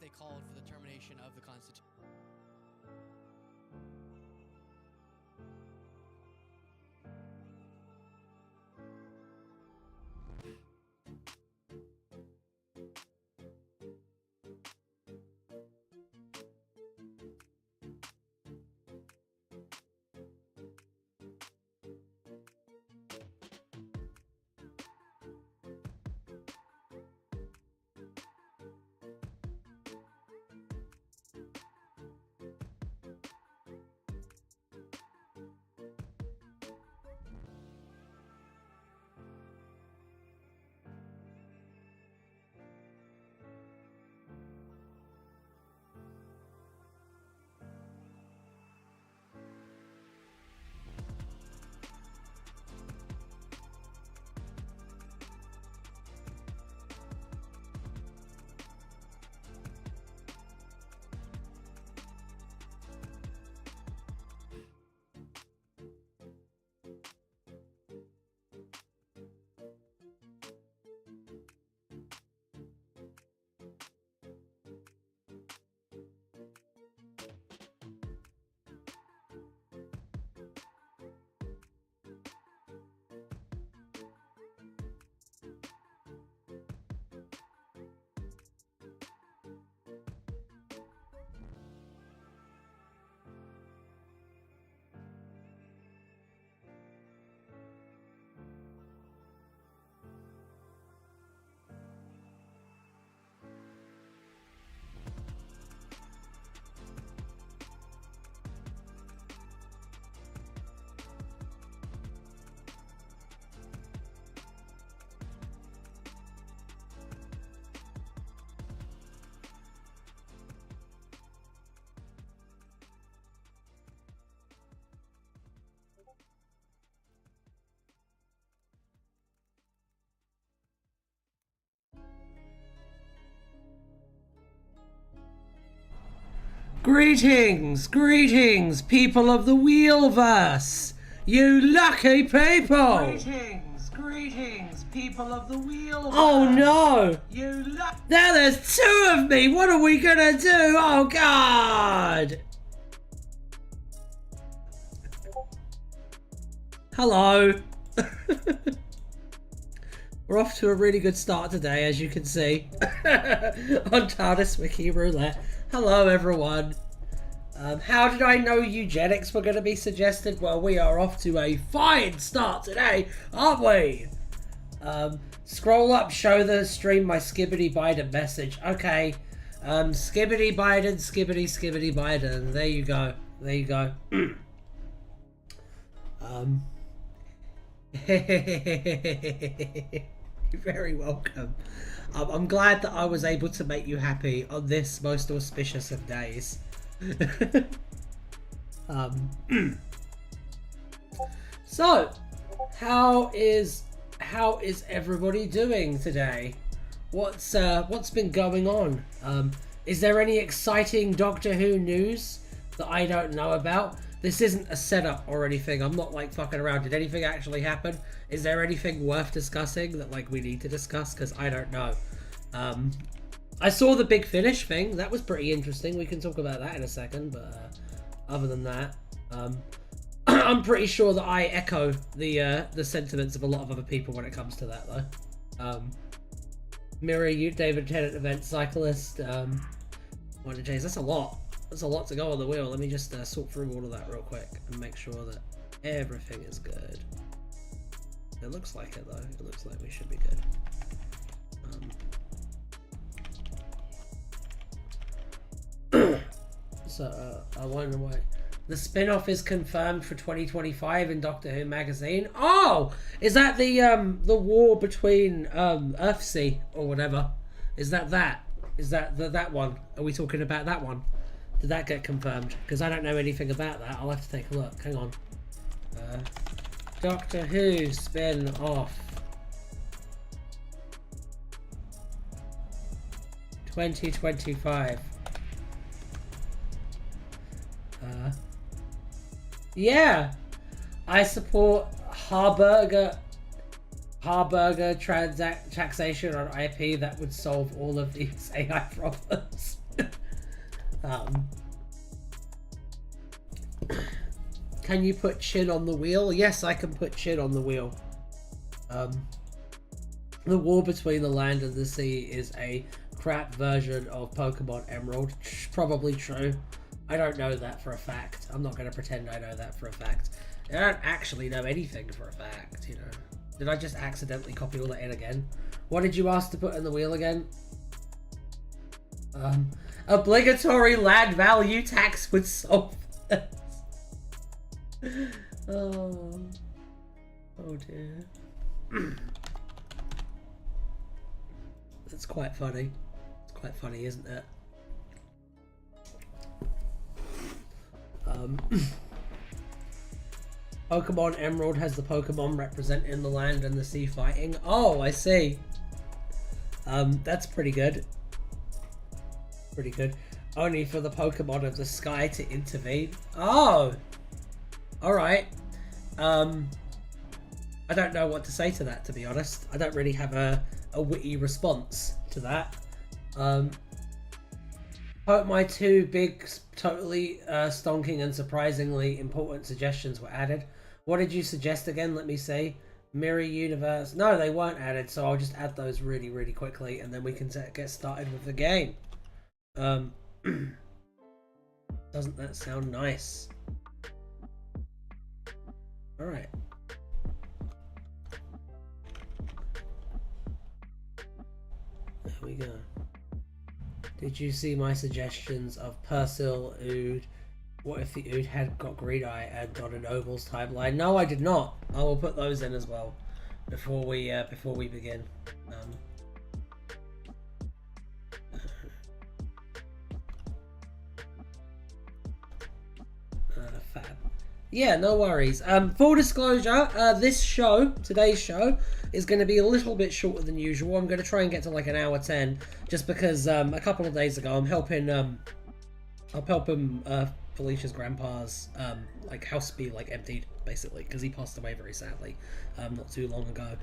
they called for the termination of the Constitution. Greetings, greetings, people of the Wheelverse, you lucky people! Greetings, people of the Wheelverse. Oh no! Now there's two of me, what are we gonna do? Oh god! Hello. We're off to a really good start today, as you can see, on Tardis Wiki Roulette. Hello everyone. How did I know eugenics were going to be suggested? Well, we are off to a fine start today, aren't we? Scroll up, show the stream my Skibbity Biden message. Okay. Skibbity Biden, Skibbity Biden. There you go. There you go. You're very welcome. I'm glad that I was able to make you happy on this most auspicious of days. So, how is everybody doing today? What's been going on? Is there any exciting Doctor Who news that I don't know about? This isn't a setup or anything. I'm not like fucking around. Did anything actually happen? Is there anything worth discussing that like we need to discuss? Because I don't know. I saw the Big Finish thing. That was pretty interesting. We can talk about that in a second. But other than that, I'm pretty sure that I echo the sentiments of a lot of other people when it comes to that though. Mirror, you, David Tennant, event cyclist. Wonder Jays. That's a lot. There's a lot to go on the wheel. Let me just sort through all of that real quick and make sure that everything is good. It looks like it though. It looks like we should be good. So I wonder why the spin-off is confirmed for 2025 in Doctor Who magazine. Oh, is that the war between Earthsea or whatever? Is that? Is that that one? Are we talking about that one? Did that get confirmed? Because I don't know anything about that. I'll have to take a look. Hang on. Doctor Who spin-off 2025. Yeah, I support Harburger taxation on IP. That would solve all of these AI problems. Can you put chin on the wheel? Yes, I can put chin on the wheel. The war between the land and the sea is a crap version of Pokemon Emerald. Probably true. I don't know that for a fact. I'm not going to pretend I know that for a fact. I don't actually know anything for a fact, you know. Did I just accidentally copy all that in again? What did you ask to put in the wheel again? Obligatory land value tax would solve this. Oh dear. That's quite funny. It's quite funny, isn't it? Pokemon Emerald has the Pokemon representing the land and the sea fighting. Oh, I see. That's pretty good. Pretty good. Only for the Pokemon of the sky to intervene. Oh! Alright. I don't know what to say to that, to be honest. I don't really have a witty response to that. Hope my two big, totally stonking and surprisingly important suggestions were added. What did you suggest again? Let me see. Mirror Universe. No, they weren't added, so I'll just add those really, really quickly, and then we can get started with the game. Doesn't that sound nice? Alright. There we go. Did you see my suggestions of Persil, Ood? What if the Ood had got Green Eye and got a Noble's timeline? No, I did not. I will put those in as well before we begin. Fab. Yeah, no worries. Full disclosure, today's show, is going to be a little bit shorter than usual. I'm going to try and get to like an hour 10, just because a couple of days ago I'm helping Felicia's grandpa's like house be like emptied, basically, because he passed away very sadly not too long ago,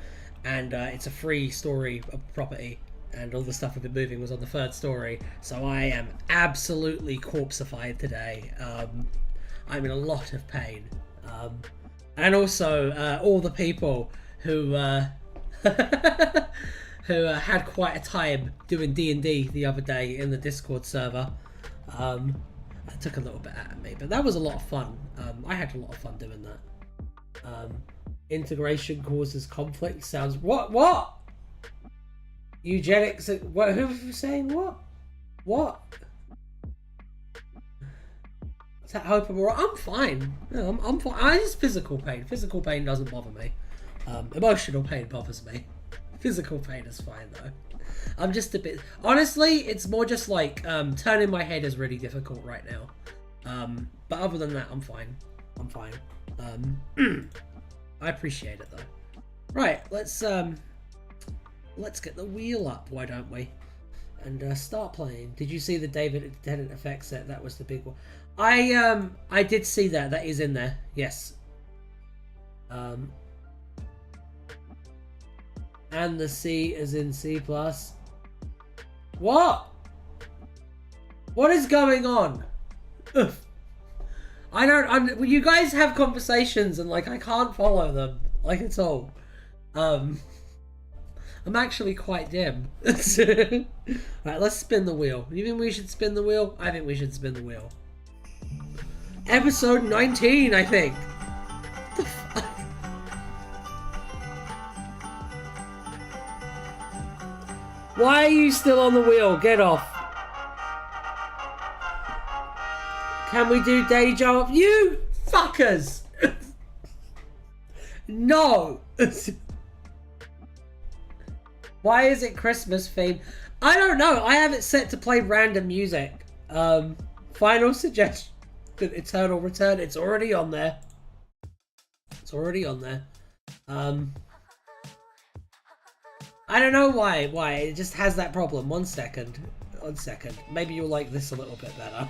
and it's a free story property, and all the stuff we've been moving was on the third story, so I am absolutely corpseified today. I'm in a lot of pain, and also all the people who who had quite a time doing D&D the other day in the Discord server. That took a little bit out of me, but that was a lot of fun. I had a lot of fun doing that. Integration causes conflict. Sounds what? Eugenics? What? Who was saying what? What? Is that hope I'm alright? I'm fine. No, I'm fine. I just physical pain. Physical pain doesn't bother me. Emotional pain bothers me. Physical pain is fine though. I'm just a bit... Honestly, it's more just like turning my head is really difficult right now. But other than that, I'm fine. I'm fine. I appreciate it though. Right, let's get the wheel up, why don't we? And start playing. Did you see the David Tennant effect set? That was the big one. I did see that. That is in there. Yes. And the C is in C+. What? What is going on? Ugh. You guys have conversations and like I can't follow them like at all. I'm actually quite dim. Right, let's spin the wheel. You think we should spin the wheel? I think we should spin the wheel. Episode 19, I think. What the fuck? Why are you still on the wheel? Get off. Can we do day job? You fuckers! No! Why is it Christmas themed? I don't know. I have it set to play random music. Final suggestion. Eternal Return. It's already on there. It's already on there. I don't know why. It just has that problem. 1 second. 1 second. Maybe you'll like this a little bit better.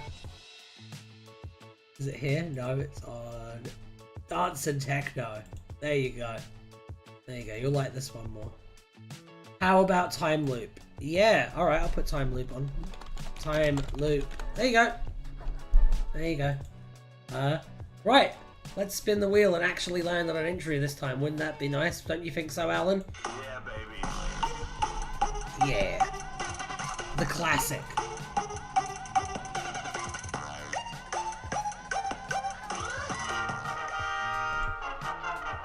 Is it here? No, it's on Dance and Techno. There you go. There you go. You'll like this one more. How about Time Loop? Yeah. Alright, I'll put Time Loop on. time loop. There you go. There you go. Right. Let's spin the wheel and actually land on an entry this time. Wouldn't that be nice? Don't you think so, Alan? Yeah, baby. Yeah. The classic.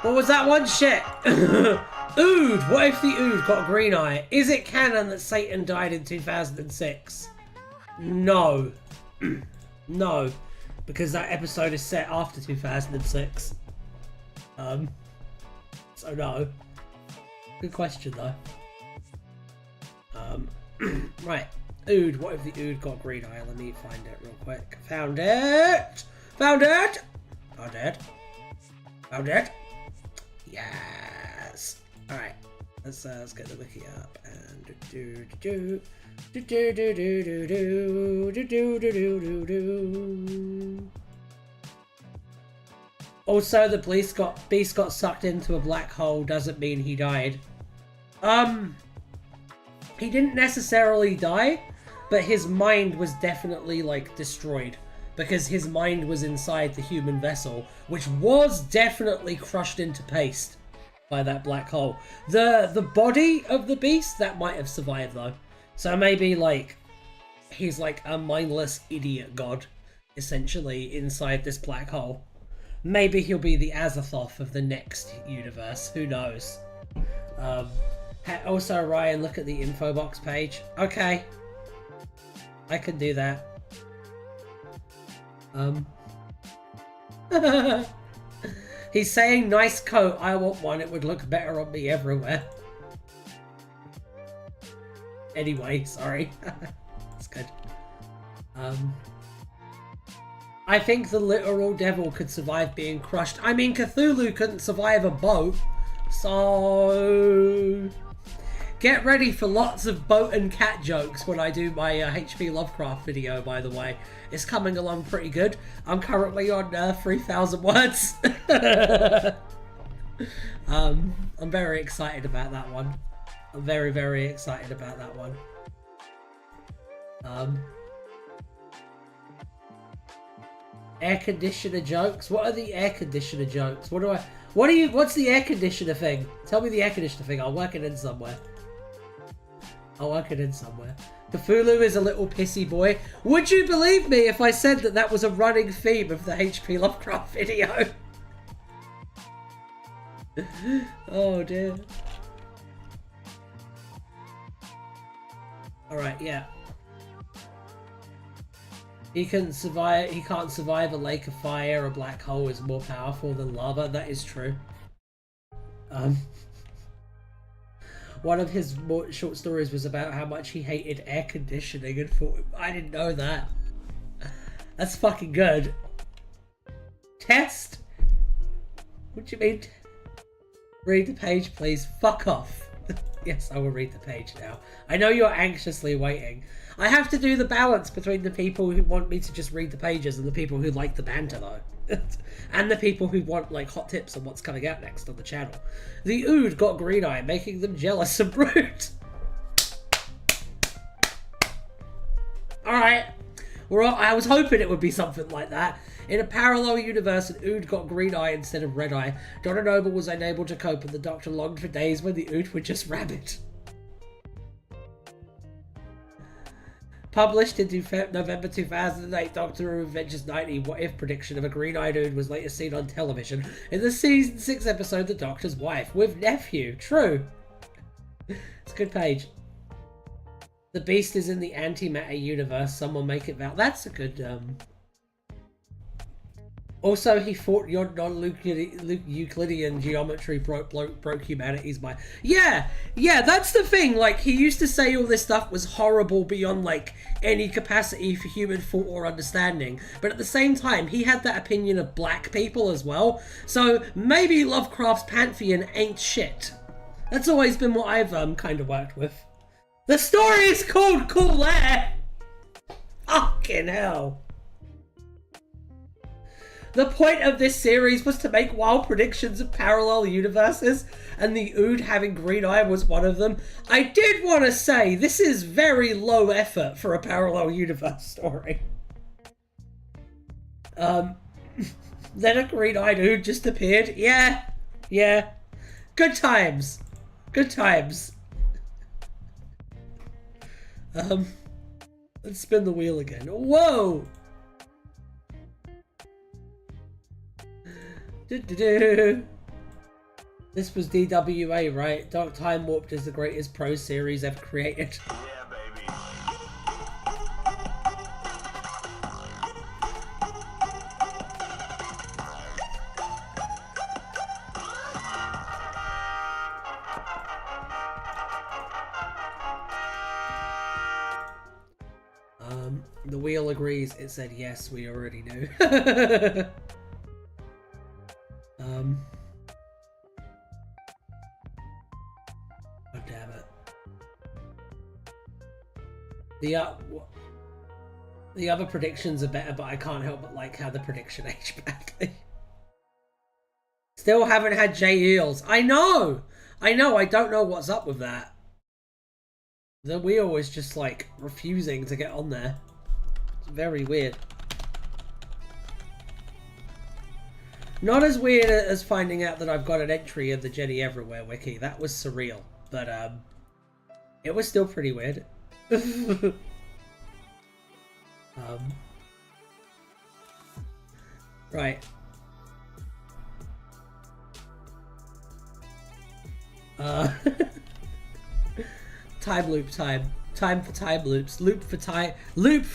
What was that one? Shit. Ood. What if the Ood got a green eye? Is it canon that Satan died in 2006? No. No. Because that episode is set after 2006. So no. Good question though. Right. Ood. What if the Ood got green eye? Let me find it real quick. Found it! Found it! Found it. Found it. Yes. Alright. Let's get the wiki up and do. Also, the beast got sucked into a black hole doesn't mean he died. He didn't necessarily die, but his mind was definitely like destroyed because his mind was inside the human vessel, which was definitely crushed into paste by that black hole. The body of the beast that might have survived though. So maybe, like, he's like a mindless idiot god, essentially, inside this black hole. Maybe he'll be the Azathoth of the next universe. Who knows? Also, Ryan, look at the info box page. Okay. I can do that. He's saying, nice coat. I want one. It would look better on me everywhere. Anyway, sorry. That's good. I think the literal devil could survive being crushed. I mean, Cthulhu couldn't survive a boat. So... get ready for lots of boat and cat jokes when I do my H.P. Lovecraft video, by the way. It's coming along pretty good. I'm currently on 3,000 words. I'm very excited about that one. I'm very, very excited about that one. Air conditioner jokes? What are the air conditioner jokes? What's the air conditioner thing? Tell me the air conditioner thing. I'll work it in somewhere. Cthulhu is a little pissy boy. Would you believe me if I said that was a running theme of the H.P. Lovecraft video? Oh dear. Alright, yeah. He can't survive a lake of fire. A black hole is more powerful than lava. That is true. One of his short stories was about how much he hated air conditioning and thought, I didn't know that. That's fucking good. Test? What do you mean? Read the page, please. Fuck off. Yes, I will read the page now. I know you're anxiously waiting. I have to do the balance between the people who want me to just read the pages and the people who like the banter, though. And the people who want, like, hot tips on what's coming out next on the channel. The Ood got green eye, making them jealous and rude. Alright. I was hoping it would be something like that. In a parallel universe, an Ood got green eye instead of red eye. Donna Noble was unable to cope, and the Doctor longed for days when the Ood were just rabbit. Published in November 2008, Doctor Who Adventures 90, What If prediction of a green-eyed Ood was later seen on television in the season 6 episode The Doctor's Wife with Nephew. True. It's a good page. The Beast is in the antimatter universe. Someone make it valid. That's a good, Also, he thought your non-Euclidean geometry broke humanity's mind. Yeah, that's the thing. Like, he used to say all this stuff was horrible beyond, like, any capacity for human thought or understanding. But at the same time, he had that opinion of black people as well. So, maybe Lovecraft's pantheon ain't shit. That's always been what I've, kind of worked with. The story is called Cool Air! Fucking hell. The point of this series was to make wild predictions of parallel universes, and the Ood having green eye was one of them. I did want to say, this is very low effort for a parallel universe story. Then a green-eyed Ood just appeared. Yeah. Good times. Let's spin the wheel again. Whoa! This was DWA, right? Dark Time Warped is the greatest prose series ever created. Yeah, baby. The wheel agrees. It said yes, we already knew. Oh, damn it. The other predictions are better, but I can't help but like how the prediction aged badly. Still haven't had J Eels. I know. I don't know what's up with that. The wheel is just like refusing to get on there. It's very weird. Not as weird as finding out that I've got an entry in the Jenny Everywhere wiki. That was surreal, but it was still pretty weird. Right. Time loop time. Time for time loops. Loop for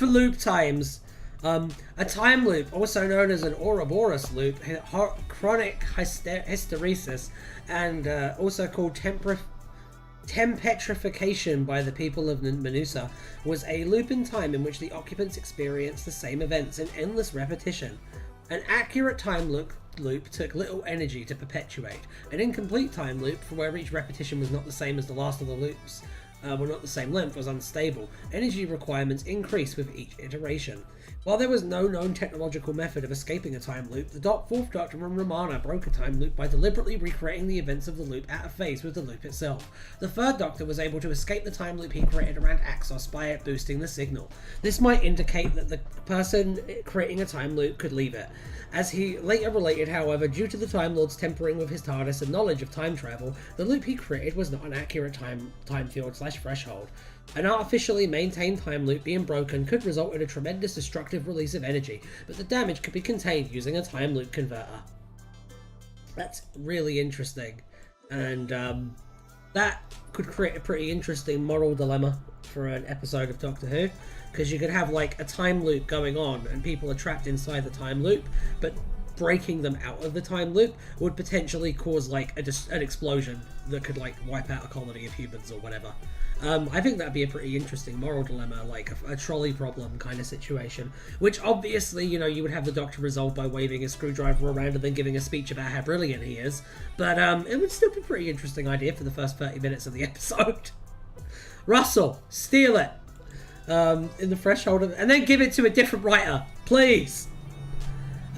loop times. A time loop, also known as an Ouroboros loop, chronic hysteresis, and also called tempetrification by the people of Menusa, was a loop in time in which the occupants experienced the same events in endless repetition. An accurate time loop took little energy to perpetuate. An incomplete time loop, for where each repetition was not the same as the last of the loops, were not the same length, was unstable. Energy requirements increased with each iteration. While there was no known technological method of escaping a time loop, the Fourth Doctor and Romana broke a time loop by deliberately recreating the events of the loop at a phase with the loop itself. The Third Doctor was able to escape the time loop he created around Axos by boosting the signal. This might indicate that the person creating a time loop could leave it. As he later related, however, due to the Time Lord's tempering with his TARDIS and knowledge of time travel, the loop he created was not an accurate time field/threshold. An artificially maintained time loop being broken could result in a tremendous destructive release of energy, but the damage could be contained using a time loop converter. That's really interesting, and that could create a pretty interesting moral dilemma for an episode of Doctor Who, because you could have like a time loop going on and people are trapped inside the time loop, but breaking them out of the time loop would potentially cause like an explosion that could like wipe out a colony of humans or whatever. I think that'd be a pretty interesting moral dilemma, like a trolley problem kind of situation, which obviously, you know, you would have the Doctor resolve by waving a screwdriver around and then giving a speech about how brilliant he is, but it would still be a pretty interesting idea for the first 30 minutes of the episode. Russell, steal it in the threshold of, and then give it to a different writer, please.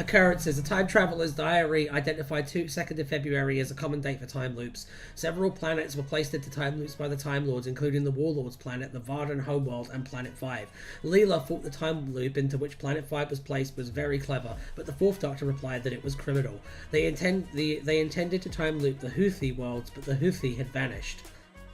Occurrences. A time traveler's diary identified 2nd of February as a common date for time loops. Several planets were placed into time loops by the Time Lords, including the Warlords planet, the Varden homeworld, and Planet 5. Leela thought the time loop into which Planet 5 was placed was very clever, but the Fourth Doctor replied that it was criminal. They intended to time loop the Houthi worlds, but the Houthi had vanished.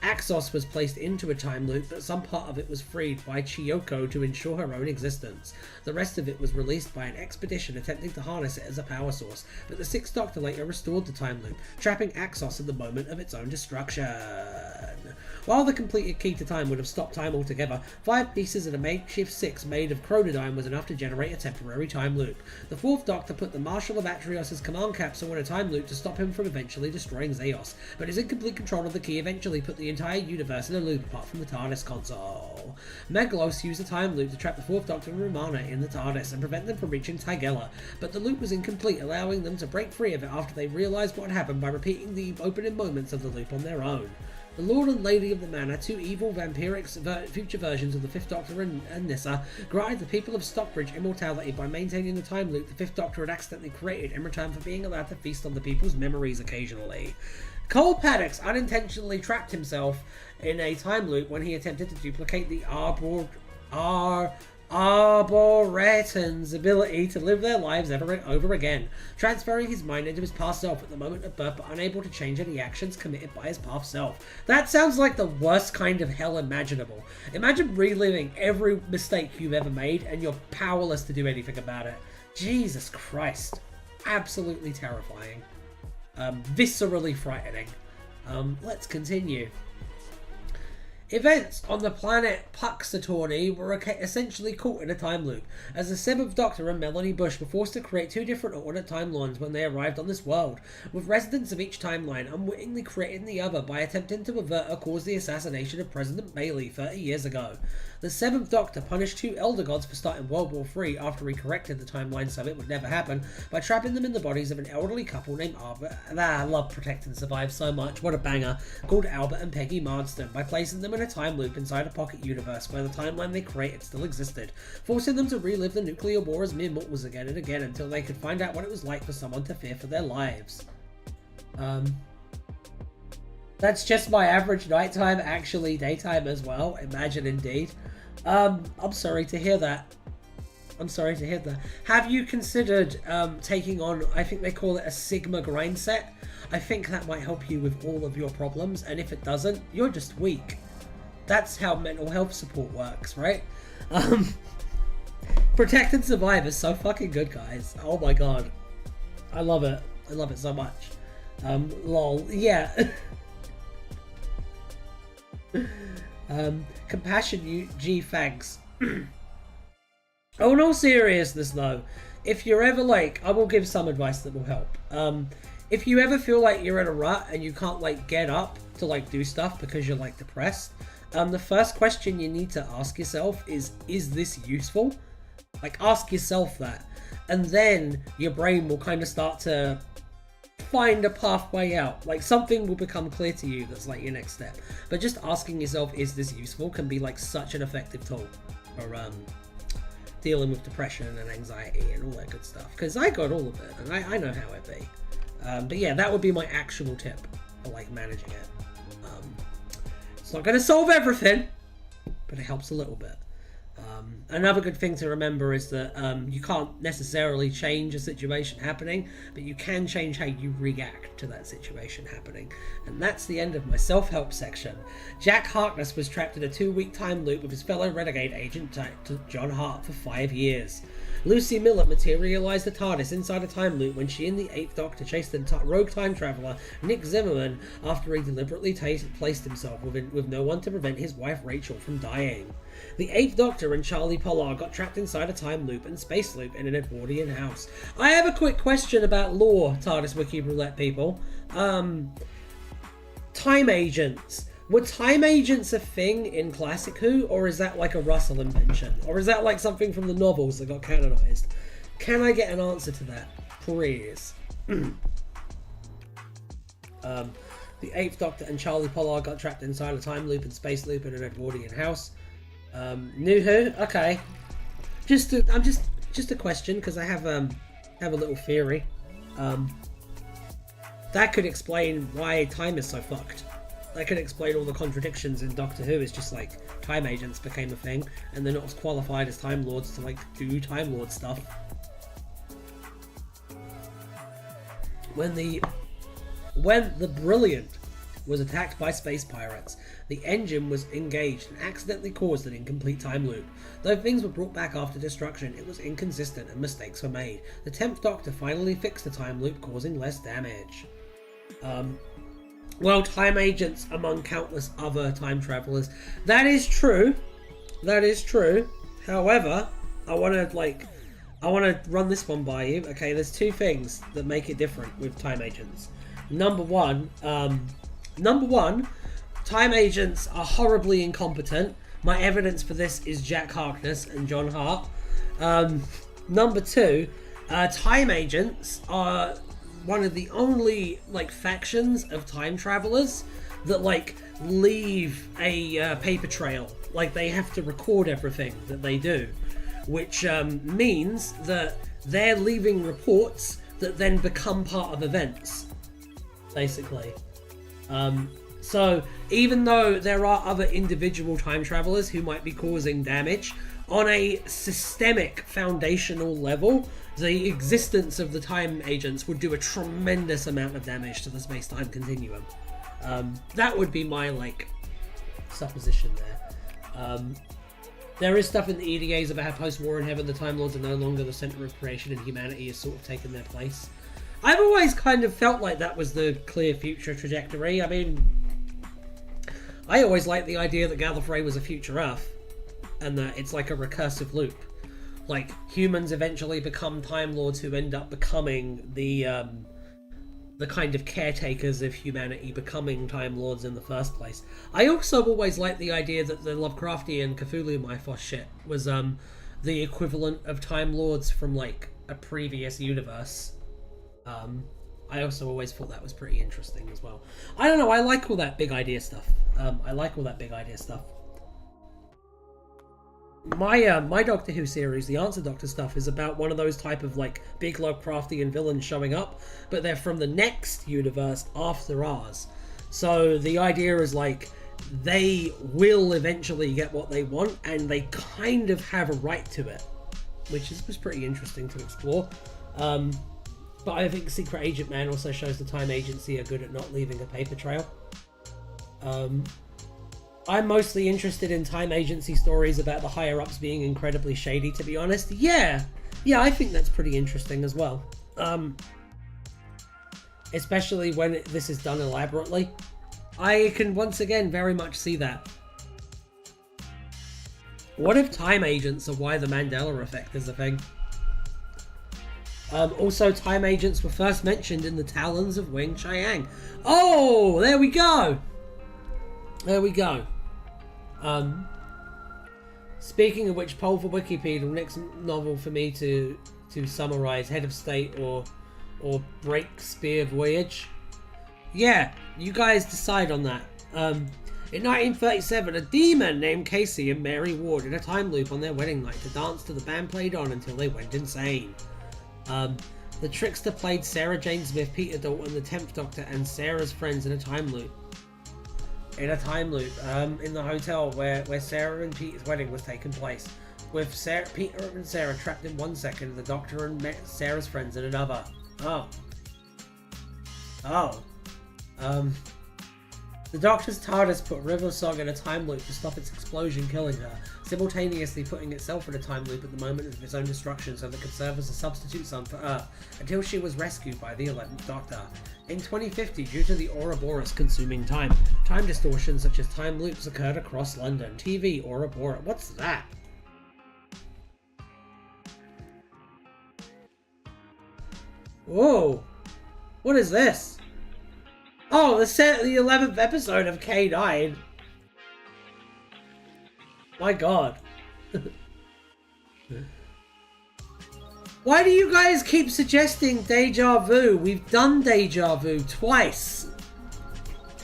Axos was placed into a time loop, but some part of it was freed by Chiyoko to ensure her own existence. The rest of it was released by an expedition attempting to harness it as a power source, but the Sixth Doctor later restored the time loop, trapping Axos in the moment of its own destruction. While the completed key to time would have stopped time altogether, 5 pieces and a makeshift 6 made of chronodyne was enough to generate a temporary time loop. The Fourth Doctor put the Marshal of Atrios' command capsule in a time loop to stop him from eventually destroying Zeos, but his incomplete control of the key eventually put the entire universe in a loop apart from the TARDIS console. Meglos used a time loop to trap the Fourth Doctor and Romana in the TARDIS and prevent them from reaching Tygella, but the loop was incomplete, allowing them to break free of it after they realised what had happened by repeating the opening moments of the loop on their own. The Lord and Lady of the Manor, two evil vampiric future versions of the Fifth Doctor and Nyssa, granted the people of Stockbridge immortality by maintaining the time loop the Fifth Doctor had accidentally created in return for being allowed to feast on the people's memories occasionally. Cole Paddocks unintentionally trapped himself in a time loop when he attempted to duplicate the Arboreton's ability to live their lives over again, transferring his mind into his past self at the moment of birth but unable to change any actions committed by his past self. That sounds like the worst kind of hell imaginable. Imagine reliving every mistake you've ever made and you're powerless to do anything about it. Jesus Christ. Absolutely terrifying. Viscerally frightening. Let's continue. Events on the planet Puxatorney were essentially caught in a time loop, as the Seventh Doctor and Melanie Bush were forced to create two different alternate timelines when they arrived on this world, with residents of each timeline unwittingly creating the other by attempting to avert or cause the assassination of President Bailey 30 years ago. The Seventh Doctor punished two Elder Gods for starting World War III after he corrected the timeline so it would never happen, by trapping them in the bodies of an elderly couple named Albert, I love Protect and Survive so much, what a banger, called Albert and Peggy Marsden, by placing them in a time loop inside a pocket universe where the timeline they created still existed, forcing them to relive the nuclear war as mere mortals again and again until they could find out what it was like for someone to fear for their lives. That's just my average nighttime, actually daytime as well, imagine indeed. I'm sorry to hear that. I'm sorry to hear that. Have you considered taking on, I think they call it a Sigma grind set? I think that might help you with all of your problems, and if it doesn't, you're just weak. That's how mental health support works, right? Protect and Survive is so fucking good, guys. Oh my god. I love it. I love it so much. Lol. Yeah. Compassion G thanks. Oh, in all seriousness though, if you're ever like, I will give some advice that will help. If you ever feel like you're in a rut and you can't like get up to like do stuff because you're like depressed, the first question you need to ask yourself is this useful? Like, ask yourself that, and then your brain will kind of start to find a pathway out. Like, something will become clear to you that's like your next step. But just asking yourself, is this useful, can be like such an effective tool for dealing with depression and anxiety and all that good stuff. Because I got all of it, and I know how it be. But yeah, that would be my actual tip for like managing it. It's not going to solve everything, but it helps a little bit. Another good thing to remember is that you can't necessarily change a situation happening, but you can change how you react to that situation happening. And that's the end of my self-help section. Jack Harkness was trapped in a 2-week time loop with his fellow Renegade agent John Hart for 5 years. Lucy Miller materialised the TARDIS inside a time loop when she and the 8th Doctor chased the rogue time traveller Nick Zimmerman after he deliberately placed himself with no one to prevent his wife Rachel from dying. The 8th Doctor and Charlie Pollard got trapped inside a time loop and space loop in an Edwardian house. I have a quick question about lore, TARDIS Wiki Roulette people. Time agents. Were time agents a thing in Classic Who, or is that like a Russell invention? Or is that like something from the novels that got canonised? Can I get an answer to that, please? The 8th Doctor and Charlie Pollard got trapped inside a time loop and space loop in an Edwardian house. New Who? Okay. Just a question, because I have a little theory. That could explain why time is so fucked. That could explain all the contradictions in Doctor Who. It's just like time agents became a thing, and they're not as qualified as Time Lords to like do Time Lord stuff. When the Brilliant was attacked by space pirates, the engine was engaged and accidentally caused an incomplete time loop. Though things were brought back after destruction, it was inconsistent and mistakes were made. The 10th Doctor finally fixed the time loop, causing less damage. Well, time agents among countless other time travelers. That is true. That is true. However, I want to run this one by you. Okay, there's two things that make it different with time agents. Number one, time agents are horribly incompetent. My evidence for this is Jack Harkness and John Hart. Number two, time agents are one of the only like factions of time travelers that like leave a paper trail. Like, they have to record everything that they do, which means that they're leaving reports that then become part of events, basically. So even though there are other individual time travelers who might be causing damage, on a systemic foundational level, the existence of the time agents would do a tremendous amount of damage to the space-time continuum. That would be my, like, supposition there. There is stuff in the EDAs about how post-war in heaven the Time Lords are no longer the center of creation and humanity has sort of taken their place. I've always kind of felt like that was the clear future trajectory. I mean, I always liked the idea that Gallifrey was a future Earth, and that it's like a recursive loop. Like, humans eventually become Time Lords who end up becoming the kind of caretakers of humanity, becoming Time Lords in the first place. I also always liked the idea that the Lovecraftian Cthulhu Mythos shit was the equivalent of Time Lords from, like, a previous universe. I also always thought that was pretty interesting as well. I don't know, I like all that big idea stuff. My Doctor Who series, the Answer Doctor stuff, is about one of those type of, like, big Lovecraftian villains showing up, but they're from the next universe after ours. So the idea is, like, they will eventually get what they want, and they kind of have a right to it, which was pretty interesting to explore. But I think Secret Agent Man also shows the Time Agency are good at not leaving a paper trail. I'm mostly interested in Time Agency stories about the higher-ups being incredibly shady, to be honest. Yeah, I think that's pretty interesting as well. Especially when this is done elaborately. I can once again very much see that. What if Time Agents are why the Mandela Effect is a thing? Also, Time Agents were first mentioned in the Talons of Wing Chiang. Oh, there we go! Speaking of which, poll for Wikipedia, next novel for me to summarize, Head of State or Breakspear Voyage. Yeah, you guys decide on that. In 1937, a demon named Casey and Mary Ward in a time loop on their wedding night to dance to the band played on until they went insane. The trickster played Sarah Jane Smith, Peter Dalton, the 10th Doctor, and Sarah's friends in a time loop. In the hotel where Sarah and Peter's wedding was taking place, with Peter and Sarah trapped in one second, and the Doctor and Sarah's friends in another. The Doctor's TARDIS put River Song in a time loop to stop its explosion killing her, simultaneously putting itself in a time loop at the moment of its own destruction so that it could serve as a substitute sun for Earth, until she was rescued by the 11th Doctor. In 2050, due to the Ouroboros consuming time distortions such as time loops occurred across London. TV Ouroboros. What's that? Whoa! What is this? Oh, the 11th episode of K9. My god. Why do you guys keep suggesting Deja Vu? We've done Deja Vu twice.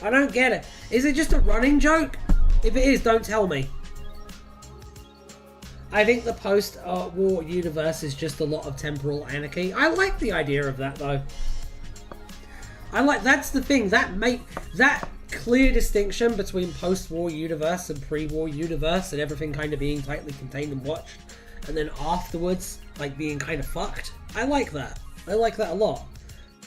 I don't get it. Is it just a running joke? If it is, don't tell me. I think the post-war universe is just a lot of temporal anarchy. I like the idea of that, though. That's the thing, that clear distinction between post-war universe and pre-war universe and everything kind of being tightly contained and watched, and then afterwards, like, being kind of fucked. I like that. I like that a lot.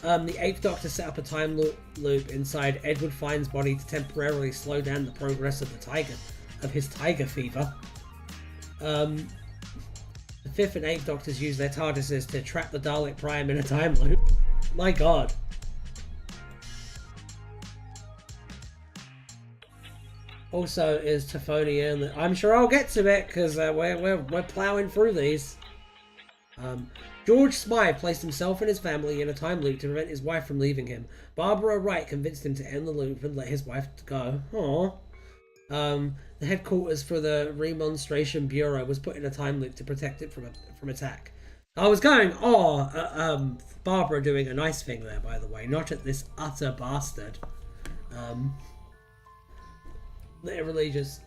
The 8th Doctor set up a time loop inside Edward Fine's body to temporarily slow down the progress of his tiger fever. The 5th and 8th Doctors use their TARDISes to trap the Dalek Prime in a time loop. My god. Also is Tiphonia, and I'm sure I'll get to it because we're plowing through these. George Smythe placed himself and his family in a time loop to prevent his wife from leaving him. Barbara Wright convinced him to end the loop and let his wife go. Aww. The headquarters for the Remonstration Bureau was put in a time loop to protect it from attack. I was going, Barbara doing a nice thing there, by the way, not at this utter bastard. They're religious.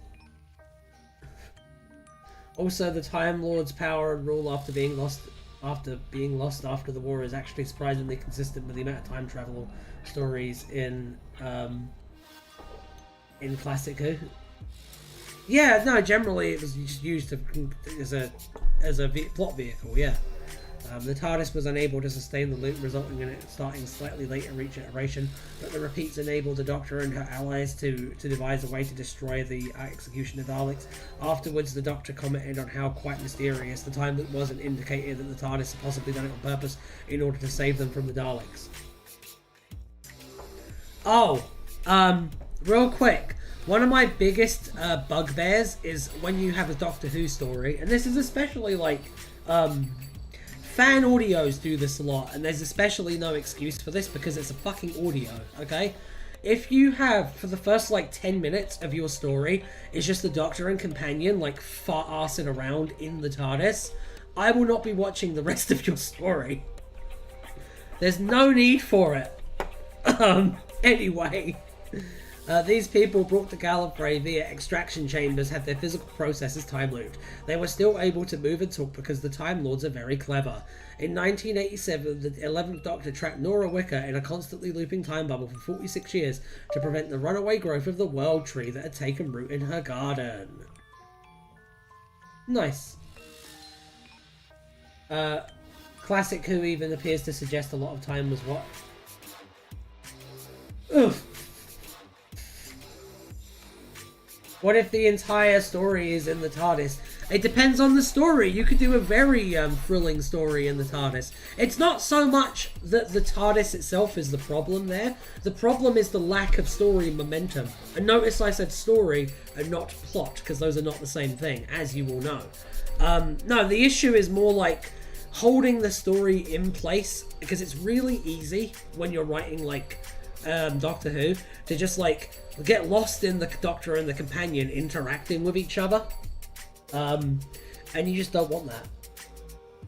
Also, the Time Lord's power and rule after being lost after the war is actually surprisingly consistent with the amount of time travel stories in classic Who. Yeah, no, generally it was just used as a plot vehicle. Yeah, the TARDIS was unable to sustain the loop, resulting in it starting slightly later in each iteration, but the repeats enabled the Doctor and her allies to devise a way to destroy the execution of Daleks. Afterwards, the Doctor commented on how quite mysterious the time loop was and indicated that the TARDIS had possibly done it on purpose in order to save them from the Daleks. Oh, real quick. One of my biggest bugbears is when you have a Doctor Who story, and this is especially like fan audios do this a lot, and there's especially no excuse for this because it's a fucking audio, okay? If you have, for the first like 10 minutes of your story, it's just the Doctor and companion like fart-arsing around in the TARDIS, I will not be watching the rest of your story. There's no need for it. Anyway. These people brought to Gallifrey via extraction chambers had their physical processes time looped. They were still able to move and talk because the Time Lords are very clever. In 1987, the 11th Doctor trapped Nora Wicker in a constantly looping time bubble for 46 years to prevent the runaway growth of the World Tree that had taken root in her garden. Nice. Classic Who even appears to suggest a lot of time was what? Oof. What if the entire story is in the TARDIS? It depends on the story. You could do a very thrilling story in the TARDIS. It's not so much that the TARDIS itself is the problem there. The problem is the lack of story momentum. And notice I said story and not plot, because those are not the same thing, as you will know. No, the issue is more like holding the story in place, because it's really easy when you're writing like Doctor Who to just like get lost in the Doctor and the companion interacting with each other, and you just don't want that.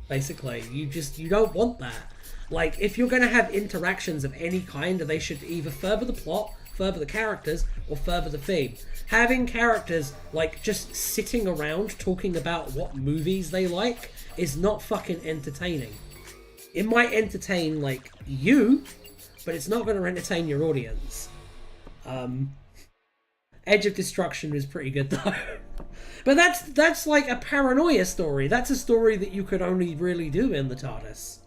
Basically, you don't want that. Like, if you're going to have interactions of any kind, they should either further the plot, further the characters, or further the theme. Having characters like just sitting around talking about what movies they like is not fucking entertaining. It might entertain like you, but it's not going to entertain your audience. Edge of Destruction is pretty good though. But that's like a paranoia story. That's a story that you could only really do in the TARDIS.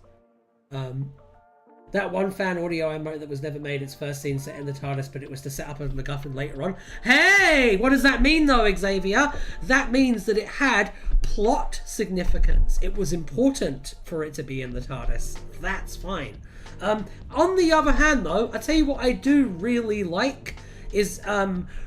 That one fan audio I wrote that was never made its first scene set in the TARDIS, but it was to set up a MacGuffin later on. Hey! What does that mean though, Xavier? That means that it had plot significance. It was important for it to be in the TARDIS. That's fine. On the other hand though, I tell you what I do really like is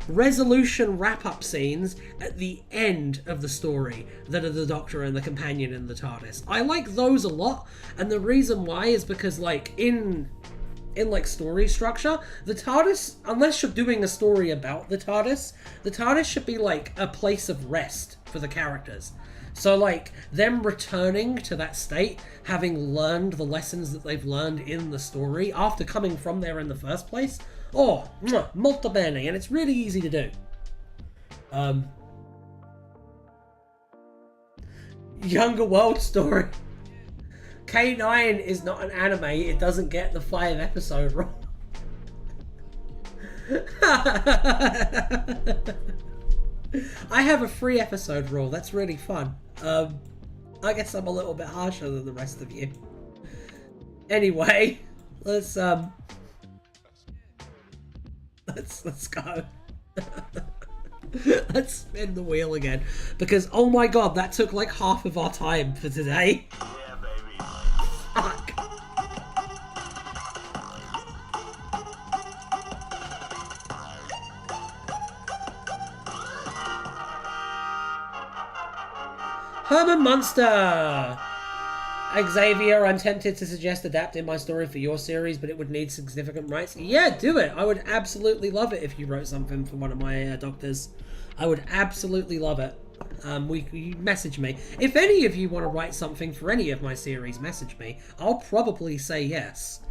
resolution wrap-up scenes at the end of the story that are the Doctor and the companion in the TARDIS. I like those a lot, and the reason why is because like in like story structure, the TARDIS, unless you're doing a story about the TARDIS should be like a place of rest for the characters. So like them returning to that state, having learned the lessons that they've learned in the story after coming from there in the first place, oh, molto bene, and it's really easy to do. Younger World story. K9 is not an anime, it doesn't get the 5-episode rule. I have a 3-episode rule, that's really fun. I guess I'm a little bit harsher than the rest of you. Anyway, let's go. Let's spin the wheel again, because oh my god, that took like half of our time for today. Yeah, baby. Fuck. Herman Munster! Xavier, I'm tempted to suggest adapting my story for your series, but it would need significant rights. Yeah, do it! I would absolutely love it if you wrote something for one of my doctors. I would absolutely love it. You message me. If any of you want to write something for any of my series, message me. I'll probably say yes.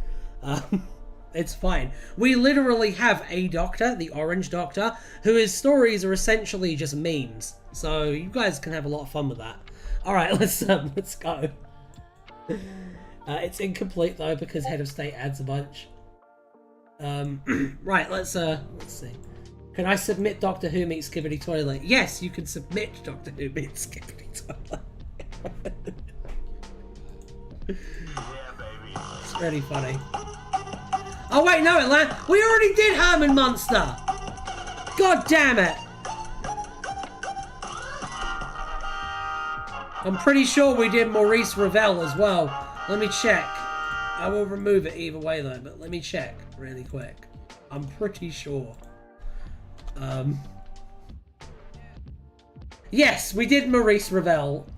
It's fine. We literally have a doctor, the Orange Doctor, whose stories are essentially just memes. So you guys can have a lot of fun with that. All right, let's go. It's incomplete though because Head of State adds a bunch. Right, let's see. Can I submit Doctor Who meets Skibbity Toilet? Yes, you can submit Doctor Who meets Skibbity Toilet. It's really funny. Oh wait, no, we already did Herman Munster. God damn it. I'm pretty sure we did Maurice Ravel as well. Let me check. I will remove it either way though, but let me check really quick. I'm pretty sure. Yes, we did Maurice Ravel.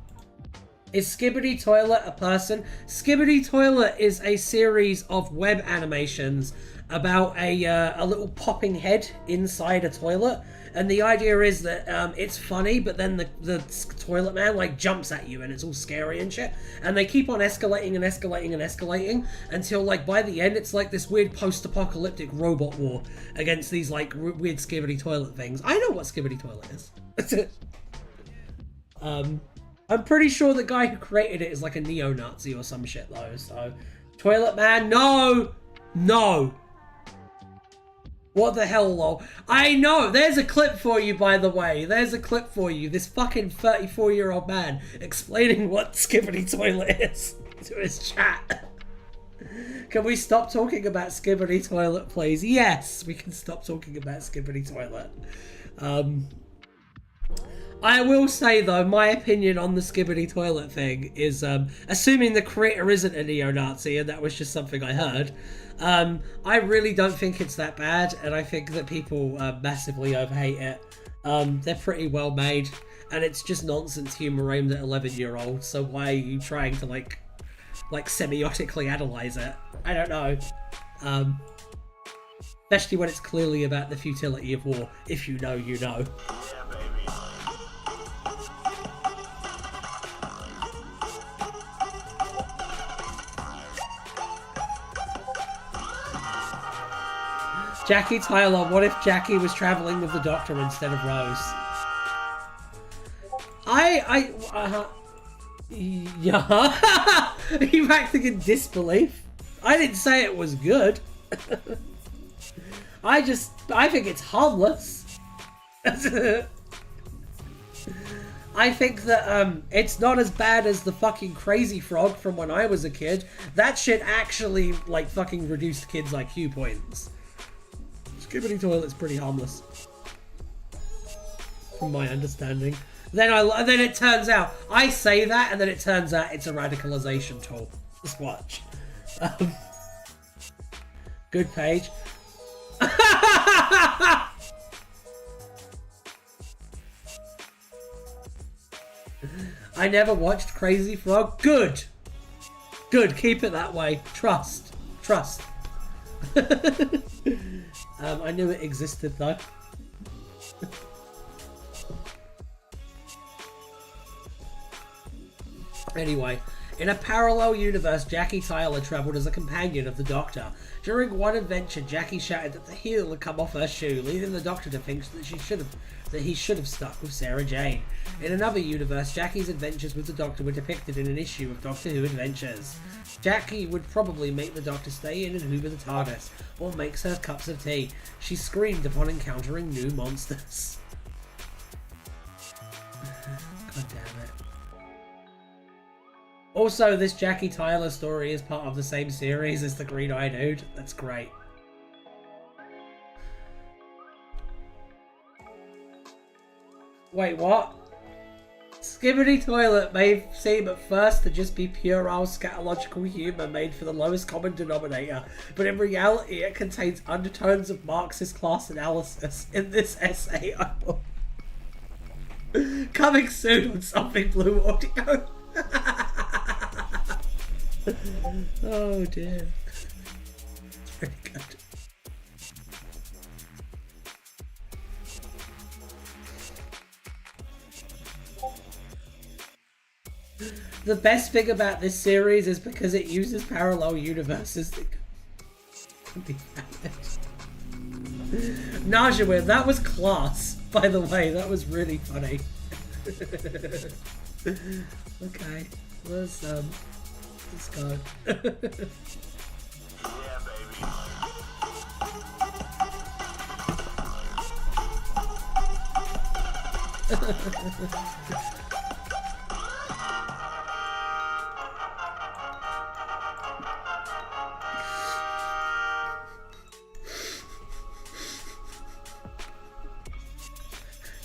Is Skibbity Toilet a person? Skibbity Toilet is a series of web animations about a little popping head inside a toilet. And the idea is that it's funny, but then the toilet man like jumps at you and it's all scary and shit. And they keep on escalating and escalating and escalating until like by the end it's like this weird post-apocalyptic robot war against these like weird Skibbity Toilet things. I know what Skibbity Toilet is. I'm pretty sure the guy who created it is like a neo-Nazi or some shit though. So Toilet Man, no! No! What the hell, lol? I know! There's a clip for you, by the way. There's a clip for you. This fucking 34-year-old man explaining what Skibbity Toilet is to his chat. Can we stop talking about Skibbity Toilet, please? Yes, we can stop talking about Skibbity Toilet. I will say, though, my opinion on the Skibbity Toilet thing is, assuming the creator isn't a neo-Nazi, and that was just something I heard, I really don't think it's that bad, and I think that people massively overhate it. They're pretty well made, and it's just nonsense humor aimed at 11-year-olds, so why are you trying to, like semiotically analyze it? I don't know. Especially when it's clearly about the futility of war. If you know, you know. Jackie Tyler, what if Jackie was traveling with the Doctor instead of Rose? Yeah. Are you acting in disbelief? I didn't say it was good. I think it's harmless. I think that it's not as bad as the fucking Crazy Frog from when I was a kid. That shit actually like fucking reduced kids' IQ points. Skibbity Toilet's pretty harmless, from my understanding. Then it turns out I say that, and then it turns out it's a radicalization tool. Just watch. Good page. I never watched Crazy Frog. Good. Good. Keep it that way. Trust. Trust. I knew it existed though. Anyway, in a parallel universe, Jackie Tyler travelled as a companion of the Doctor. During one adventure, Jackie shouted that the heel had come off her shoe, leading the Doctor to think that he should have stuck with Sarah Jane. In another universe, Jackie's adventures with the Doctor were depicted in an issue of Doctor Who Adventures. Jackie would probably make the Doctor stay in and hoover the TARDIS, or makes her cups of tea. She screamed upon encountering new monsters. God damn it. Also, this Jackie Tyler story is part of the same series as the Green-Eyed Dude. That's great. Wait, what? Skibbity Toilet may seem at first to just be puerile scatological humour made for the lowest common denominator, but in reality it contains undertones of Marxist class analysis. In this essay, I will... Coming soon on Something Blue Audio. Oh dear. It's pretty good. The best thing about this series is because it uses parallel universes. Najawin, that was class, by the way. That was really funny. Okay, let's go. Yeah, baby.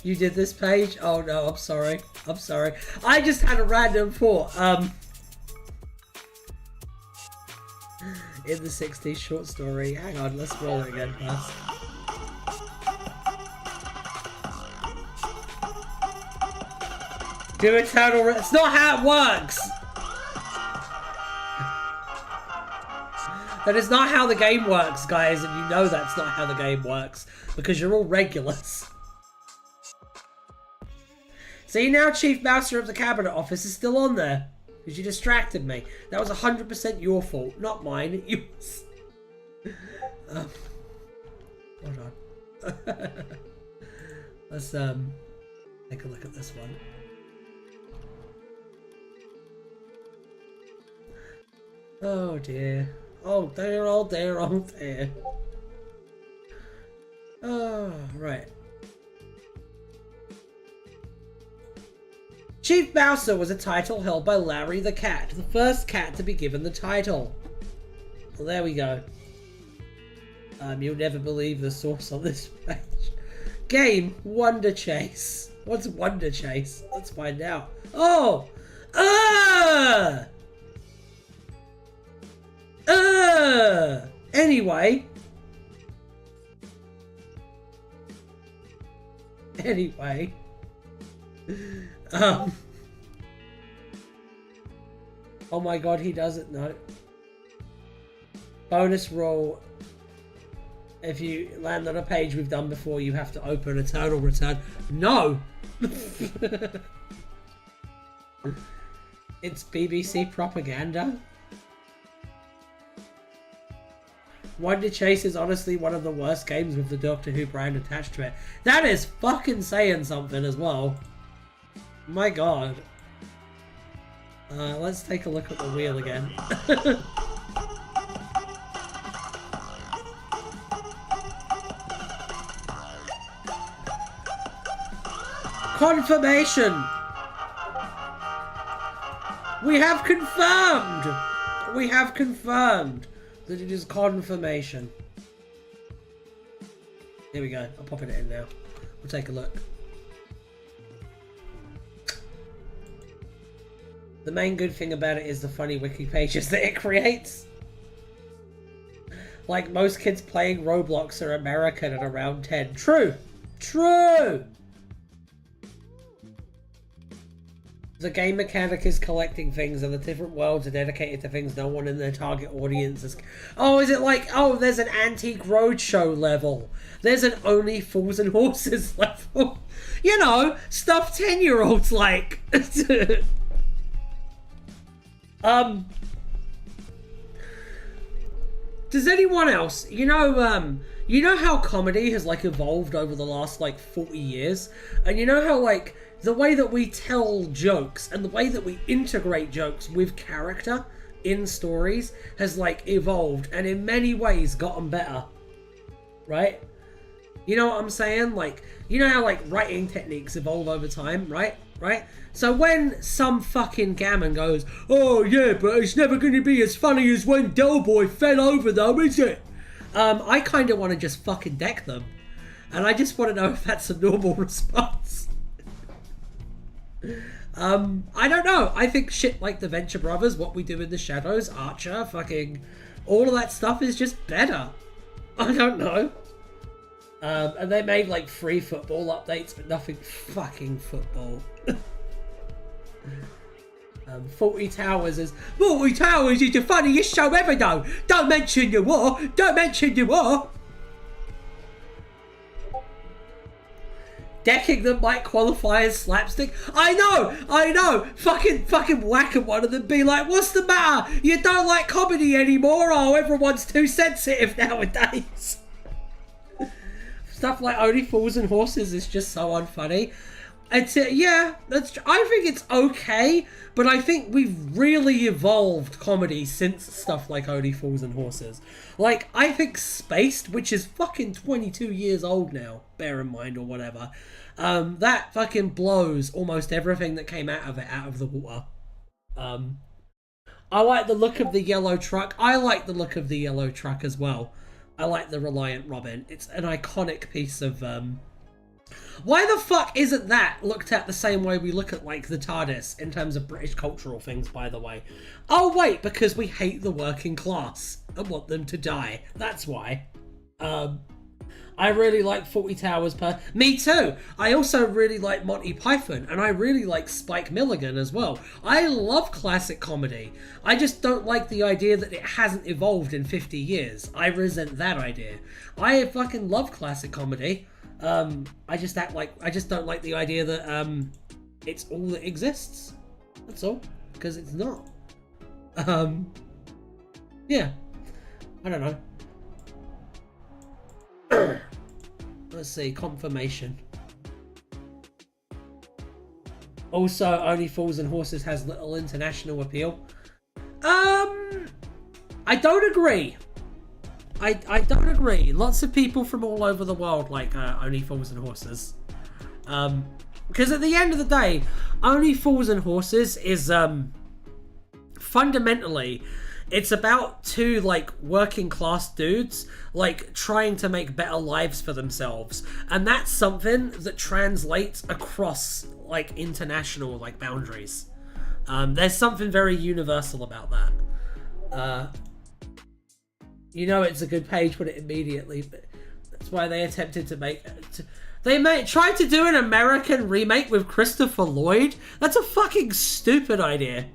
You did this page? Oh no, I'm sorry. I'm sorry. I just had a random thought. In the 60s short story. Hang on, let's roll it again first. Do eternal. It's not how it works. That is not how the game works, guys, and you know that's not how the game works because you're all regulars. See, now Chief Mouser of the Cabinet Office is still on there because you distracted me. That was 100% your fault, not mine. Yours. Hold on. Let's take a look at this one. Oh dear. Oh dear, oh dear, oh dear. Oh, right. Chief Mouser was a title held by Larry the Cat, the first cat to be given the title. Well, there we go. You'll never believe the source on this page. Game, Wonder Chase. What's Wonder Chase? Let's find out. Oh! Anyway. Oh my god, he doesn't know. Bonus roll. If you land on a page we've done before, you have to open Eternal Return. No! It's BBC propaganda. Wonder Chase is honestly one of the worst games with the Doctor Who brand attached to it. That is fucking saying something as well. My god. Let's take a look at the wheel again. Confirmation! We have confirmed! We have confirmed that it is confirmation. Here we go. I'm popping it in now. We'll take a look. The main good thing about it is the funny wiki pages that it creates. Like most kids playing Roblox are American at around 10. True! True! The game mechanic is collecting things and the different worlds are dedicated to things no one in their target audience is... Oh, is it like... Oh, there's an Antique Roadshow level. There's an Only Fools and Horses level. You know, stuff 10-year-olds like. Does anyone else... You know how comedy has, like, evolved over the last, like, 40 years? And you know how, like... The way that we tell jokes and the way that we integrate jokes with character in stories has like evolved and in many ways gotten better, right? You know what I'm saying? Like, you know how like writing techniques evolve over time, right? So when some fucking gammon goes, oh yeah, but it's never going to be as funny as when Delboy fell over though, is it? I kind of want to just fucking deck them. And I just want to know if that's a normal response. I don't know. I think shit like the Venture Brothers, What We Do in the Shadows, Archer, fucking all of that stuff is just better. I don't know. And they made like free football updates, but nothing fucking football. 40 Towers is 40 Towers is the funniest show ever though. Don't mention the war. Don't mention the war. decking that might qualify as slapstick. I know. Fucking whack at one of them. Be like, what's the matter? You don't like comedy anymore? Oh, everyone's too sensitive nowadays. Stuff like Only Fools and Horses is just so unfunny. It's yeah, I think it's okay, but I think we've really evolved comedy since stuff like Only Fools and Horses. Like, I think Spaced, which is fucking 22 years old now, bear in mind, or whatever, that fucking blows almost everything that came out of it out of the water. I like the look of the yellow truck. I like the look of the yellow truck as well. I like the Reliant Robin. It's an iconic piece of, why the fuck isn't that looked at the same way we look at, like, the TARDIS in terms of British cultural things, by the way? Oh, wait, because we hate the working class and want them to die. That's why. I really like 40 Towers per... Me too! I also really like Monty Python, and I really like Spike Milligan as well. I love classic comedy. I just don't like the idea that it hasn't evolved in 50 years. I resent that idea. I fucking love classic comedy. I just don't like the idea that it's all that exists. That's all, because it's not. Yeah, I don't know. Let's see, confirmation. Also, Only Fools and Horses has little international appeal. I don't agree. I don't agree. Lots of people from all over the world like Only Fools and Horses. Because at the end of the day, Only Fools and Horses is fundamentally, it's about two, like, working class dudes, like, trying to make better lives for themselves. And that's something that translates across, like, international, like, boundaries. There's something very universal about that. You know it's a good page when it immediately, but that's why they attempted to make... tried to do an American remake with Christopher Lloyd? That's a fucking stupid idea.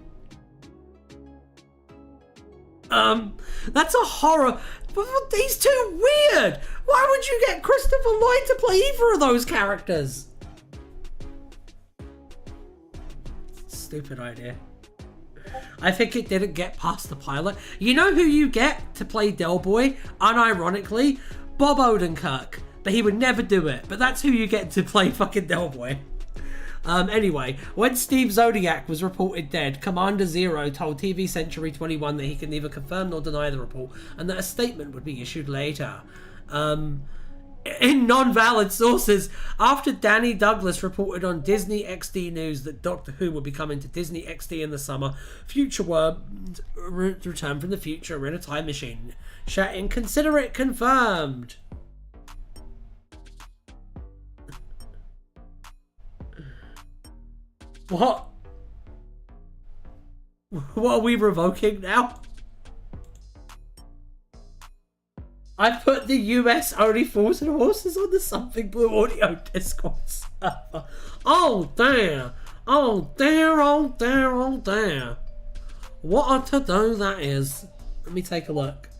That's a horror. He's too weird. Why would you get Christopher Lloyd to play either of those characters? Stupid idea. I think it didn't get past the pilot. You know who you get to play Del Boy? Unironically, Bob Odenkirk. But he would never do it. But that's who you get to play fucking Del Boy. Anyway, when Steve Zodiac was reported dead, Commander Zero told TV Century 21 that he could neither confirm nor deny the report, and that a statement would be issued later. In non-valid sources, after Danny Douglas reported on Disney XD News that Doctor Who would be coming to Disney XD in the summer, Future Worms return from the future in a time machine. Shouting, "Consider it confirmed." What? What are we revoking now? I put the US Only Fools and Horses on the Something Blue audio Discord server. Oh damn. Oh dear, oh dear, oh dear. What a to-do that is. Let me take a look.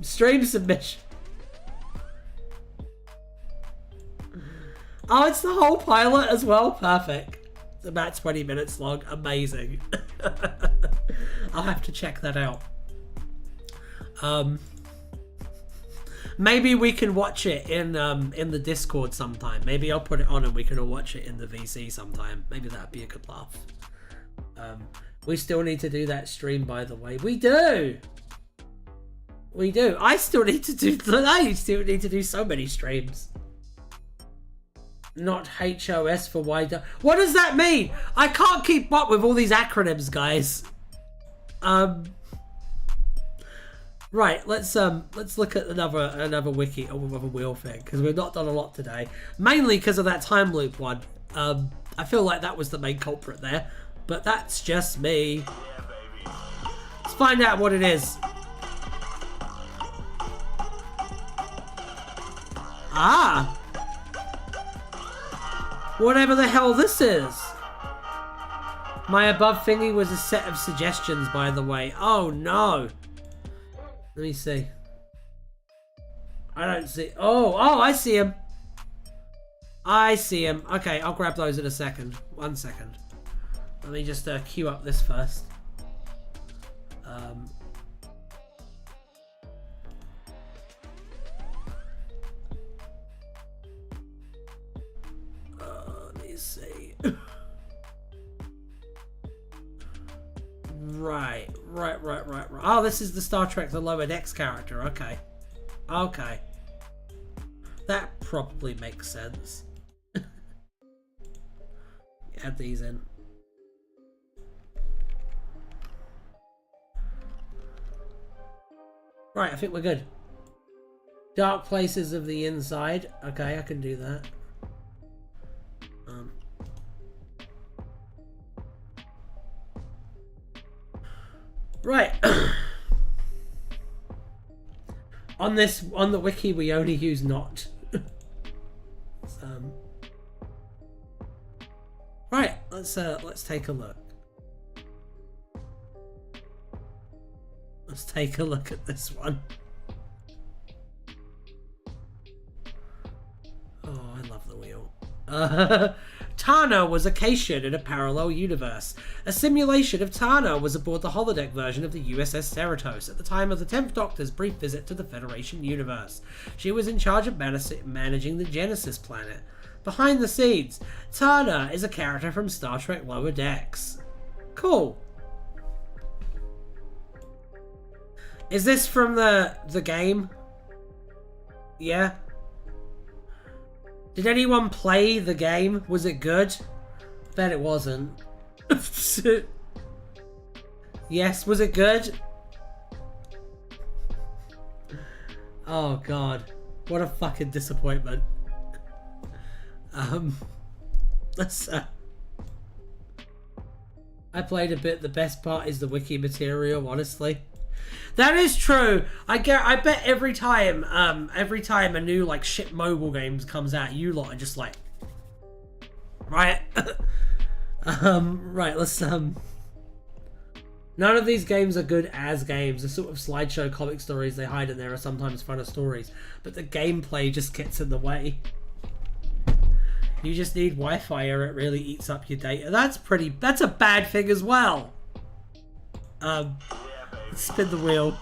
Stream submission. Oh, it's the whole pilot as well? Perfect. It's about 20 minutes long. Amazing. I'll have to check that out. Maybe we can watch it in the Discord sometime. Maybe I'll put it on and we can all watch it in the VC sometime. Maybe that'd be a good laugh. We still need to do that stream, by the way. We do! We do. I still need to do so many streams. Not HOS for wider. What does that mean? I can't keep up with all these acronyms, guys. Right, let's look at another wiki or another wheel thing, because we've not done a lot today. Mainly because of that time loop one. I feel like that was the main culprit there, but that's just me. Let's find out what it is. Ah! Whatever the hell this is. My above thingy was a set of suggestions, by the way. Oh no. Let me see. I don't see... Oh, I see him. I see him. Okay, I'll grab those in a second. 1 second. Let me just queue up this first. Let me see. Right. Oh, this is the Star Trek The Lower Decks character. Okay. Okay. That probably makes sense. Add these in. Right, I think we're good. Dark places of the inside. Okay, I can do that. Right. On the wiki, we only use not. Right, let's take a look. Let's take a look at this one. Oh, I love the wheel. Tana was a Cation in a parallel universe. A simulation of Tana was aboard the holodeck version of the USS Cerritos at the time of the 10th Doctor's brief visit to the Federation universe. She was in charge of managing the Genesis planet. Behind the scenes, Tana is a character from Star Trek Lower Decks. Cool. Is this from the game? Yeah. Did anyone play the game? Was it good? Bet it wasn't. Yes, was it good? Oh god. What a fucking disappointment. Let's I played a bit. The best part is the wiki material, honestly. That is true. I bet every time a new like shit mobile games comes out, you lot are just like, right, right. Let's None of these games are good as games. The sort of slideshow comic stories they hide in there are sometimes funner stories, but the gameplay just gets in the way. You just need Wi-Fi or it really eats up your data. That's a bad thing as well. Let's spin the wheel.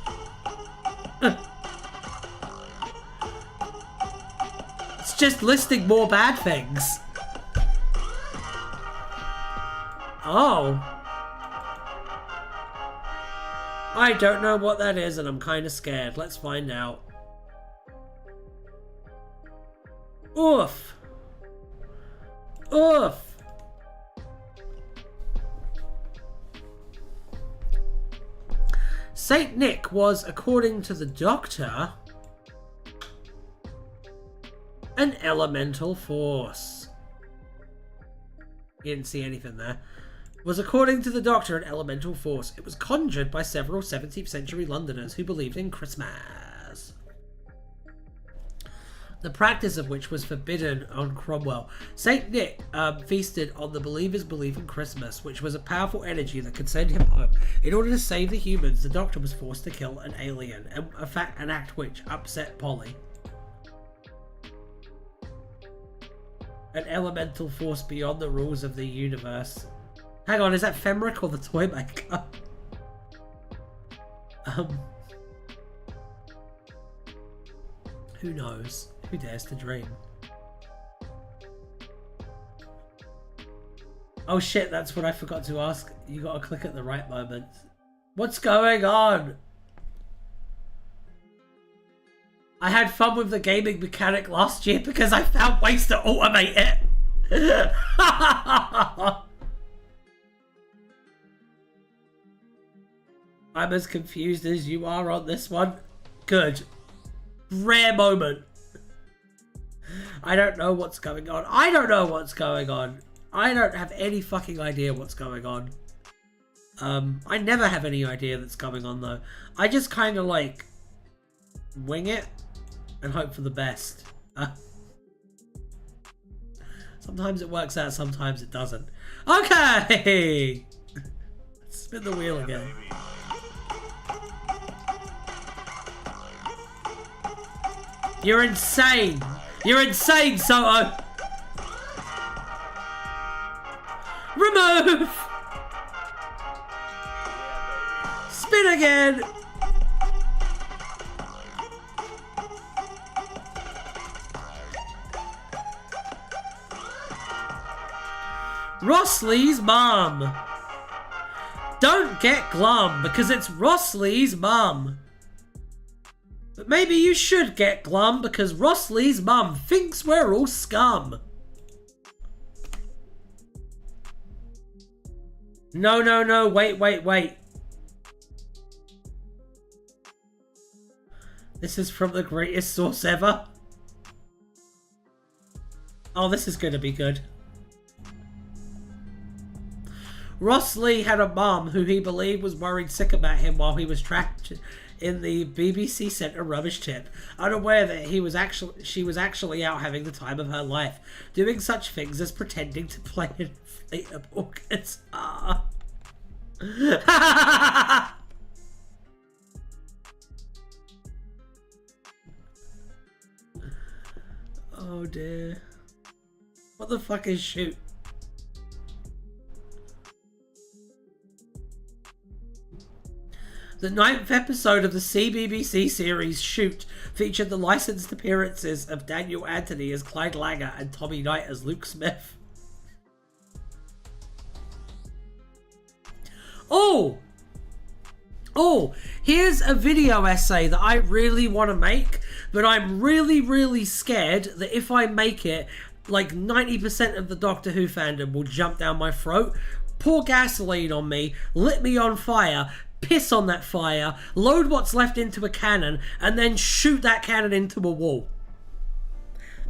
It's just listing more bad things. Oh. I don't know what that is and I'm kind of scared. Let's find out. Oof. Oof. Saint Nick was, according to the Doctor, an elemental force. You didn't see anything there. Was, according to the Doctor, an elemental force. It was conjured by several 17th century Londoners who believed in Christmas, the practice of which was forbidden on Cromwell. Saint Nick feasted on the believers' belief in Christmas, which was a powerful energy that could send him home. In order to save the humans, the Doctor was forced to kill an alien, an act which upset Polly. An elemental force beyond the rules of the universe. Hang on, is that Femric or the toy maker? Who knows? Who dares to dream? Oh shit, that's what I forgot to ask. You gotta click at the right moment. What's going on? I had fun with the gaming mechanic last year because I found ways to automate it. I'm as confused as you are on this one. Good. Rare moment. I don't know what's going on. I don't know what's going on. I don't have any fucking idea what's going on. I never have any idea that's going on though. I just kind of like wing it and hope for the best. Sometimes it works out, sometimes it doesn't. Okay! Let's spin the wheel again. You're insane. You're insane, Soto. Remove. Spin again. Rossley's mum. Don't get glum because it's Rossley's mum. But maybe you should get glum because Rossley's mum thinks we're all scum. No, no, no, wait, wait, wait. This is from the greatest source ever. Oh, this is gonna be good. Rossley had a mum who he believed was worried sick about him while he was trapped in the BBC Centre rubbish tip, unaware that she was actually out having the time of her life, doing such things as pretending to play an inflatable guitar. Oh dear. What the fuck is shoot? The 9th episode of the CBBC series Shoot featured the licensed appearances of Daniel Anthony as Clyde Langer and Tommy Knight as Luke Smith. Oh! Oh, here's a video essay that I really want to make, but I'm really, really scared that if I make it, like 90% of the Doctor Who fandom will jump down my throat, pour gasoline on me, lit me on fire, piss on that fire, load what's left into a cannon, and then shoot that cannon into a wall.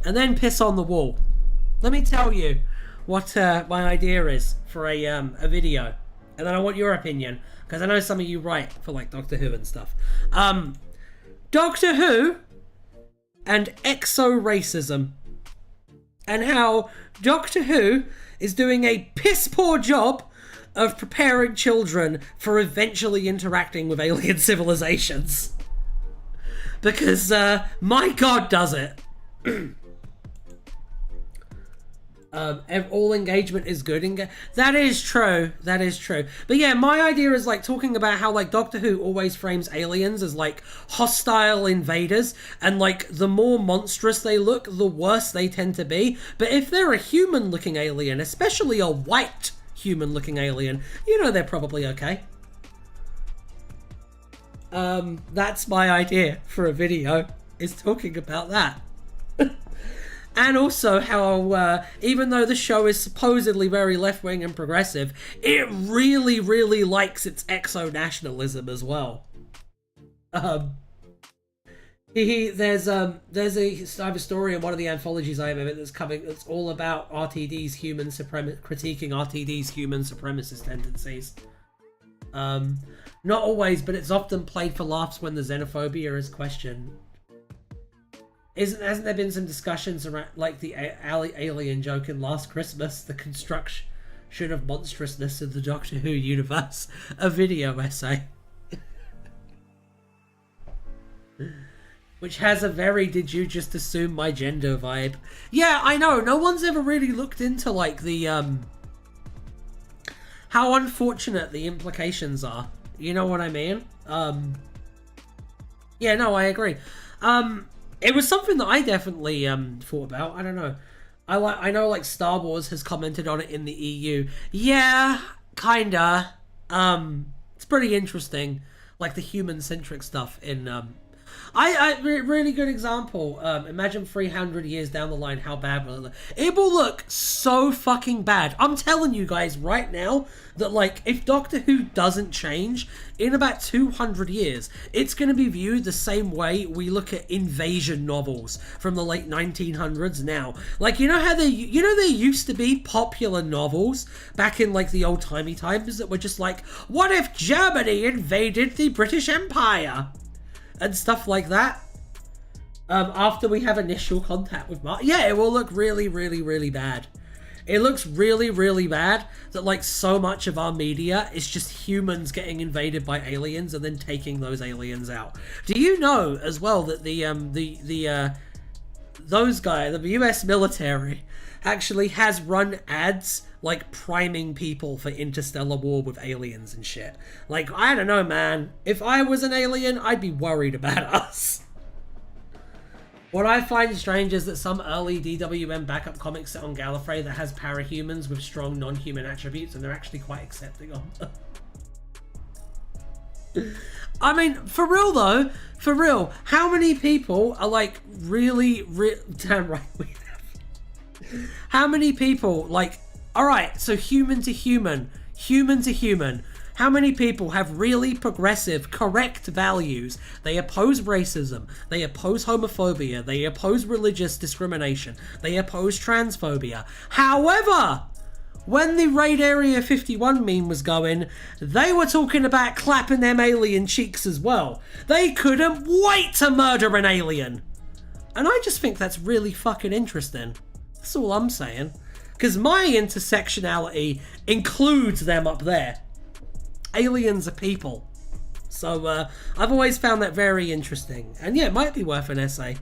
And then piss on the wall. Let me tell you what my idea is for a video. And then I want your opinion, because I know some of you write for like Doctor Who and stuff. Doctor Who and exo-racism. And how Doctor Who is doing a piss poor job of preparing children for eventually interacting with alien civilizations. Because, my God does it. All engagement is good. That is true. That is true. But yeah, my idea is like talking about how like Doctor Who always frames aliens as like hostile invaders, and like the more monstrous they look, the worse they tend to be. But if they're a human-looking alien, especially a white human-looking alien, you know they're probably okay. That's my idea for a video, is talking about that. And also how, even though the show is supposedly very left-wing and progressive, it really, really likes its exo-nationalism as well. I have a story in one of the anthologies I am in that's coming, that's all about RTD's critiquing RTD's human supremacist tendencies. Not always, but it's often played for laughs when the xenophobia is questioned. Hasn't there been some discussions around, like the alien joke in Last Christmas, the construction of monstrousness of the Doctor Who universe? A video essay. Which has a very did you just assume my gender vibe. Yeah, I know, no one's ever really looked into like the, how unfortunate the implications are. You know what I mean? Yeah, no, I agree. It was something that I definitely thought about. I don't know. I know like Star Wars has commented on it in the EU. Yeah, kinda. It's pretty interesting, like the human-centric stuff in really good example. Imagine 300 years down the line how bad will it look. It will look so fucking bad. I'm telling you guys right now that like if Doctor Who doesn't change in about 200 years, it's going to be viewed the same way we look at invasion novels from the late 1900s now. Like you know how there used to be popular novels back in like the old-timey times that were just like, what if Germany invaded the British Empire? And stuff like that. After we have initial contact with Mars. Yeah, it will look really, really, really bad. It looks really, really bad that like so much of our media is just humans getting invaded by aliens and then taking those aliens out. Do you know as well that the those guys, the US military, actually has run ads like priming people for interstellar war with aliens and shit. Like, I don't know, man. If I was an alien, I'd be worried about us. What I find strange is that some early DWM backup comics set on Gallifrey that has parahumans with strong non-human attributes, and they're actually quite accepting of them. I mean, for real though, for real, how many people are like really damn right we have. How many people, like, alright, so human to human, how many people have really progressive, correct values? They oppose racism, they oppose homophobia, they oppose religious discrimination, they oppose transphobia. However, when the Raid Area 51 meme was going, they were talking about clapping them alien cheeks as well. They couldn't wait to murder an alien. And I just think that's really fucking interesting. That's all I'm saying. Because my intersectionality includes them up there. Aliens are people. So I've always found that very interesting. And yeah, it might be worth an essay.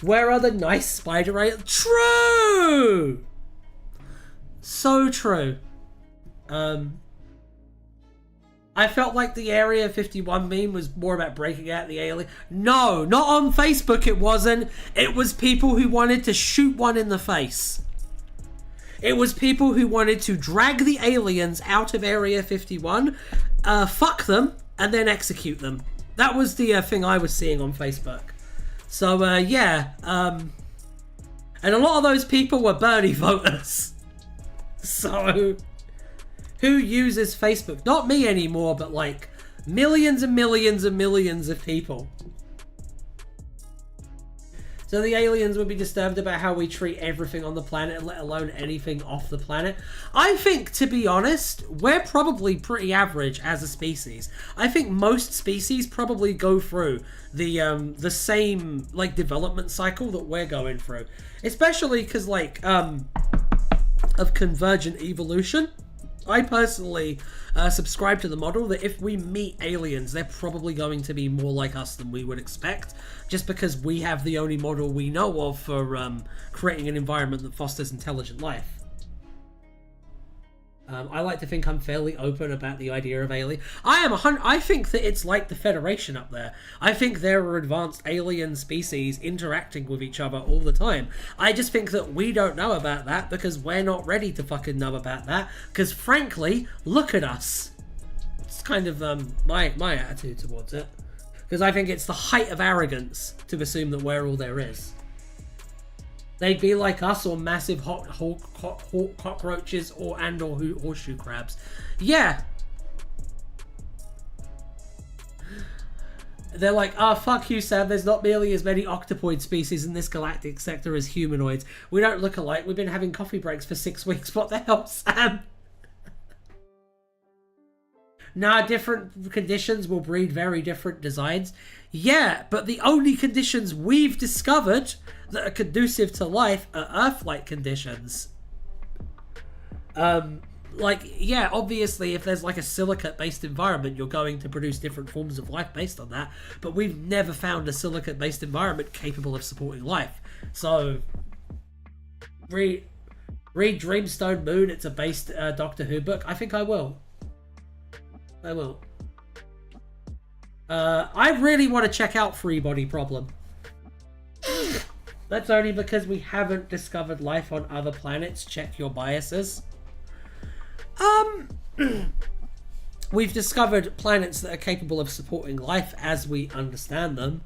Where are the nice spider aliens? True! So true. I felt like the Area 51 meme was more about breaking out the alien. No, not on Facebook it wasn't. It was people who wanted to shoot one in the face. It was people who wanted to drag the aliens out of Area 51, fuck them, and then execute them. That was the thing I was seeing on Facebook. So, yeah. And a lot of those people were Bernie voters. So, who uses Facebook? Not me anymore, but like millions and millions and millions of people. So the aliens would be disturbed about how we treat everything on the planet, let alone anything off the planet. I think, to be honest, we're probably pretty average as a species. I think most species probably go through the same like development cycle that we're going through, especially because like of convergent evolution. I personally subscribe to the model that if we meet aliens, they're probably going to be more like us than we would expect, just because we have the only model we know of for creating an environment that fosters intelligent life. I like to think I'm fairly open about the idea of alien. I think that it's like the Federation up there. I think there are advanced alien species interacting with each other all the time. I just think that we don't know about that because we're not ready to fucking know about that. Because frankly, look at us. It's kind of my attitude towards it. Because I think it's the height of arrogance to assume that we're all there is. They'd be like us, or massive hot cockroaches, or horseshoe crabs. Yeah. They're like, fuck you, Sam. There's not nearly as many octopoid species in this galactic sector as humanoids. We don't look alike. We've been having coffee breaks for 6 weeks. What the hell, Sam? Nah, different conditions will breed very different designs. Yeah, but the only conditions we've discovered that are conducive to life are Earth-like conditions. Like, yeah, obviously if there's like a silicate-based environment, you're going to produce different forms of life based on that, but we've never found a silicate-based environment capable of supporting life. So, read Dreamstone Moon, it's a based Doctor Who book. I think I will. I will. I really want to check out Free Body Problem. That's only because we haven't discovered life on other planets. Check your biases. We've discovered planets that are capable of supporting life as we understand them.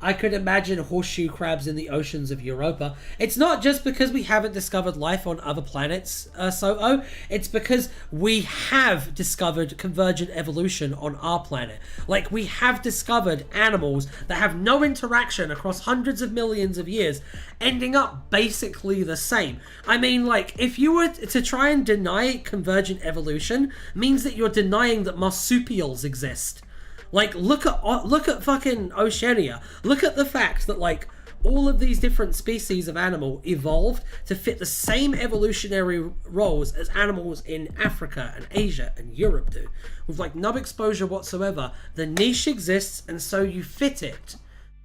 I could imagine horseshoe crabs in the oceans of Europa. It's not just because we haven't discovered life on other planets, Soto. It's because we have discovered convergent evolution on our planet. Like, we have discovered animals that have no interaction across hundreds of millions of years, ending up basically the same. I mean, like, if you were to try and deny convergent evolution, means that you're denying that marsupials exist. Like, look at fucking Oceania. Look at the fact that, like, all of these different species of animal evolved to fit the same evolutionary roles as animals in Africa and Asia and Europe do. With, like, no exposure whatsoever. The niche exists, and so you fit it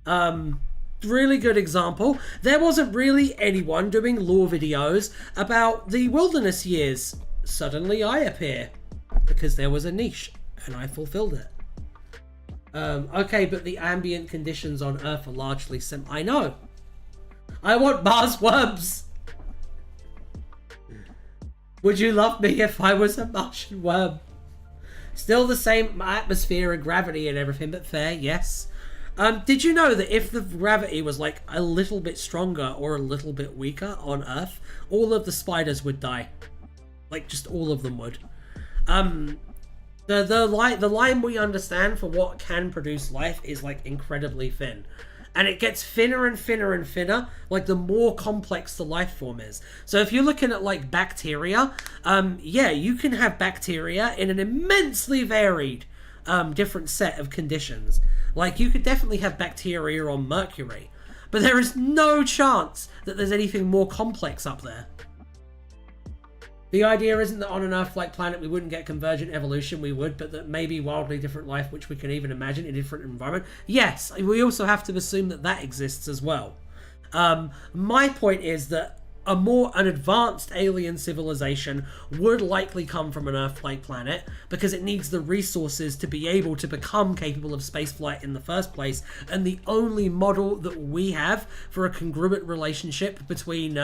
Really good example. There wasn't really anyone doing lore videos about the wilderness years. Suddenly I appear because there was a niche and I fulfilled it. Okay, but the ambient conditions on Earth are largely I know. I want Mars worms. Would you love me if I was a Martian worm? Still the same atmosphere and gravity and everything, but fair, yes. Did you know that if the gravity was like a little bit stronger or a little bit weaker on Earth, all of the spiders would die? Like, just all of them would. The line we understand for what can produce life is like incredibly thin. And it gets thinner and thinner and thinner, like the more complex the life form is. So if you're looking at like bacteria, yeah, you can have bacteria in an immensely varied different set of conditions. Like, you could definitely have bacteria on Mercury, but there is no chance that there's anything more complex up there. The idea isn't that on an Earth-like planet we wouldn't get convergent evolution, we would, but that maybe wildly different life which we can even imagine in a different environment. Yes, we also have to assume that that exists as well. My point is that an advanced alien civilization would likely come from an Earth-like planet because it needs the resources to be able to become capable of spaceflight in the first place, and the only model that we have for a congruent relationship between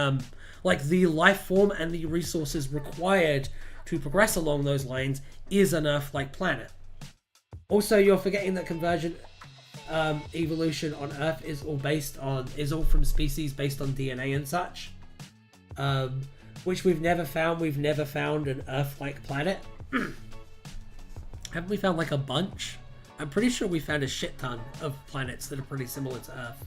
like the life form and the resources required to progress along those lines is an Earth-like planet. Also, you're forgetting that convergent evolution on Earth is all from species based on DNA and such. Which we've never found. We've never found an Earth-like planet. Haven't we found like a bunch? I'm pretty sure we found a shit ton of planets that are pretty similar to Earth.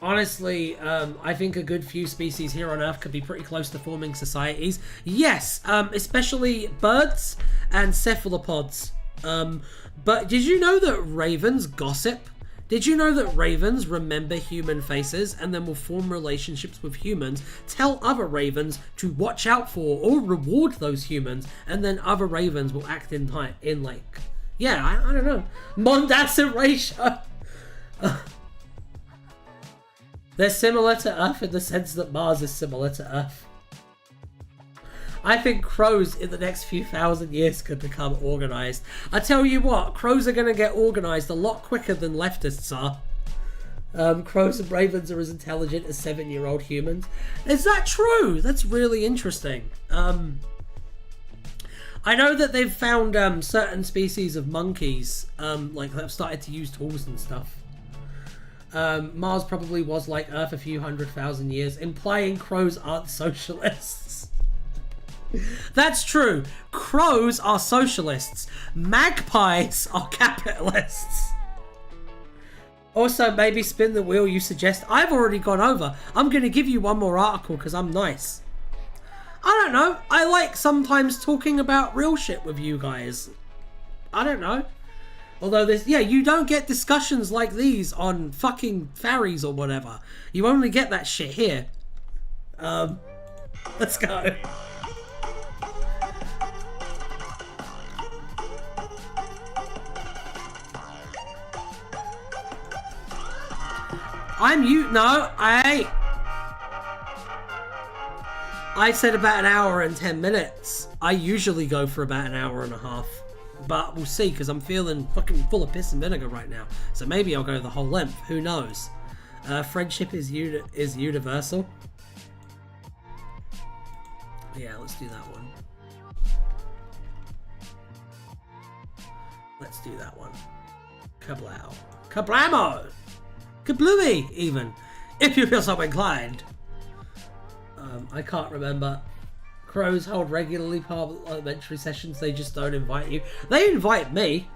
Honestly, I think a good few species here on Earth could be pretty close to forming societies. Yes, especially birds and cephalopods. But did you know that ravens gossip? Did you know that ravens remember human faces and then will form relationships with humans, tell other ravens to watch out for or reward those humans, and then other ravens will act in like, yeah, I don't know, Mondas erasure. They're similar to Earth in the sense that Mars is similar to Earth. I think crows in the next few thousand years could become organised. I tell you what, crows are going to get organised a lot quicker than leftists are. Crows and ravens are as intelligent as 7-year-old humans. Is that true? That's really interesting. I know that they've found certain species of monkeys like that have started to use tools and stuff. Mars probably was like Earth a few 100,000 years, implying crows aren't socialists. That's true. Crows are socialists. Magpies are capitalists. Also, maybe spin the wheel you suggest. I've already gone over. I'm going to give you one more article because I'm nice. I don't know. I like sometimes talking about real shit with you guys. I don't know. Although you don't get discussions like these on fucking ferries or whatever. You only get that shit here. Let's go. I said about an hour and 10 minutes. I usually go for about an hour and a half. But we'll see, because I'm feeling fucking full of piss and vinegar right now. So maybe I'll go the whole length. Who knows? Friendship is universal. Yeah, let's do that one. Let's do that one. Kablow. Kablamo! Kablooey, even, if you feel so inclined. I can't remember. Crows hold regularly parliamentary sessions, they just don't invite you. They invite me.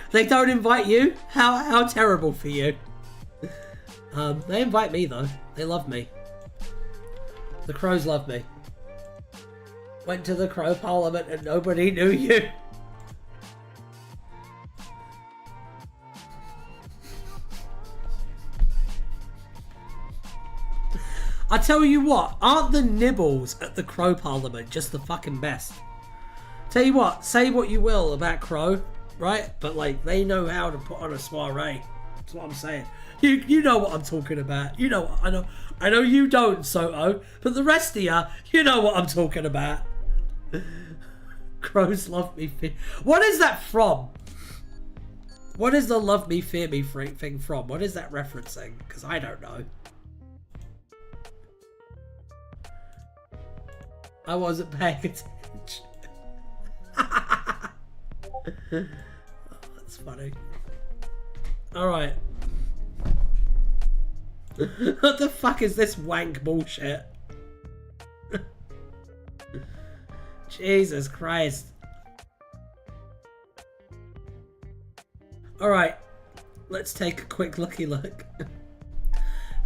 They don't invite you? How terrible for you. They invite me though. They love me. The crows love me. Went to the crow parliament and nobody knew you. I tell you what, aren't the nibbles at the Crow Parliament just the fucking best? Tell you what, say what you will about Crow, right? But like they know how to put on a soiree. That's what I'm saying. You know what I'm talking about. You know what I know you don't, Soto, but the rest of you know what I'm talking about. Crows love me fear. What is that from? What is the love me fear me thing from? What is that referencing? Because I don't know. I wasn't paying attention. Oh, that's funny. Alright. What the fuck is this wank bullshit? Jesus Christ. Alright. Let's take a quick looky look.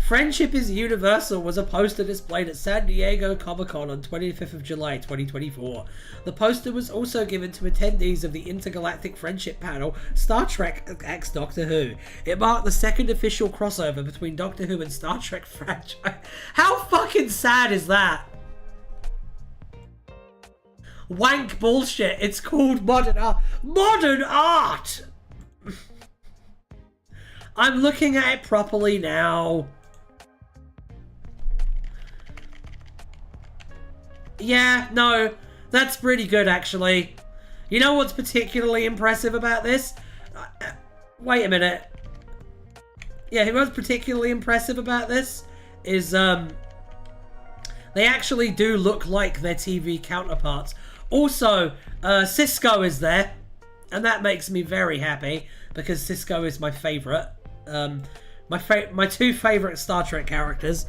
Friendship is Universal was a poster displayed at San Diego Comic-Con on 25th of July 2024. The poster was also given to attendees of the Intergalactic Friendship panel Star Trek x Doctor Who. It marked the second official crossover between Doctor Who and Star Trek franchise. How fucking sad is that? Wank bullshit. It's called modern art. Modern art! I'm looking at it properly now. Yeah, no, that's pretty good actually. You know what's particularly impressive about this? Wait a minute. Yeah, you know what's particularly impressive about this is they actually do look like their TV counterparts. Also, Cisco is there, and that makes me very happy because Cisco is my favourite. My two favourite Star Trek characters,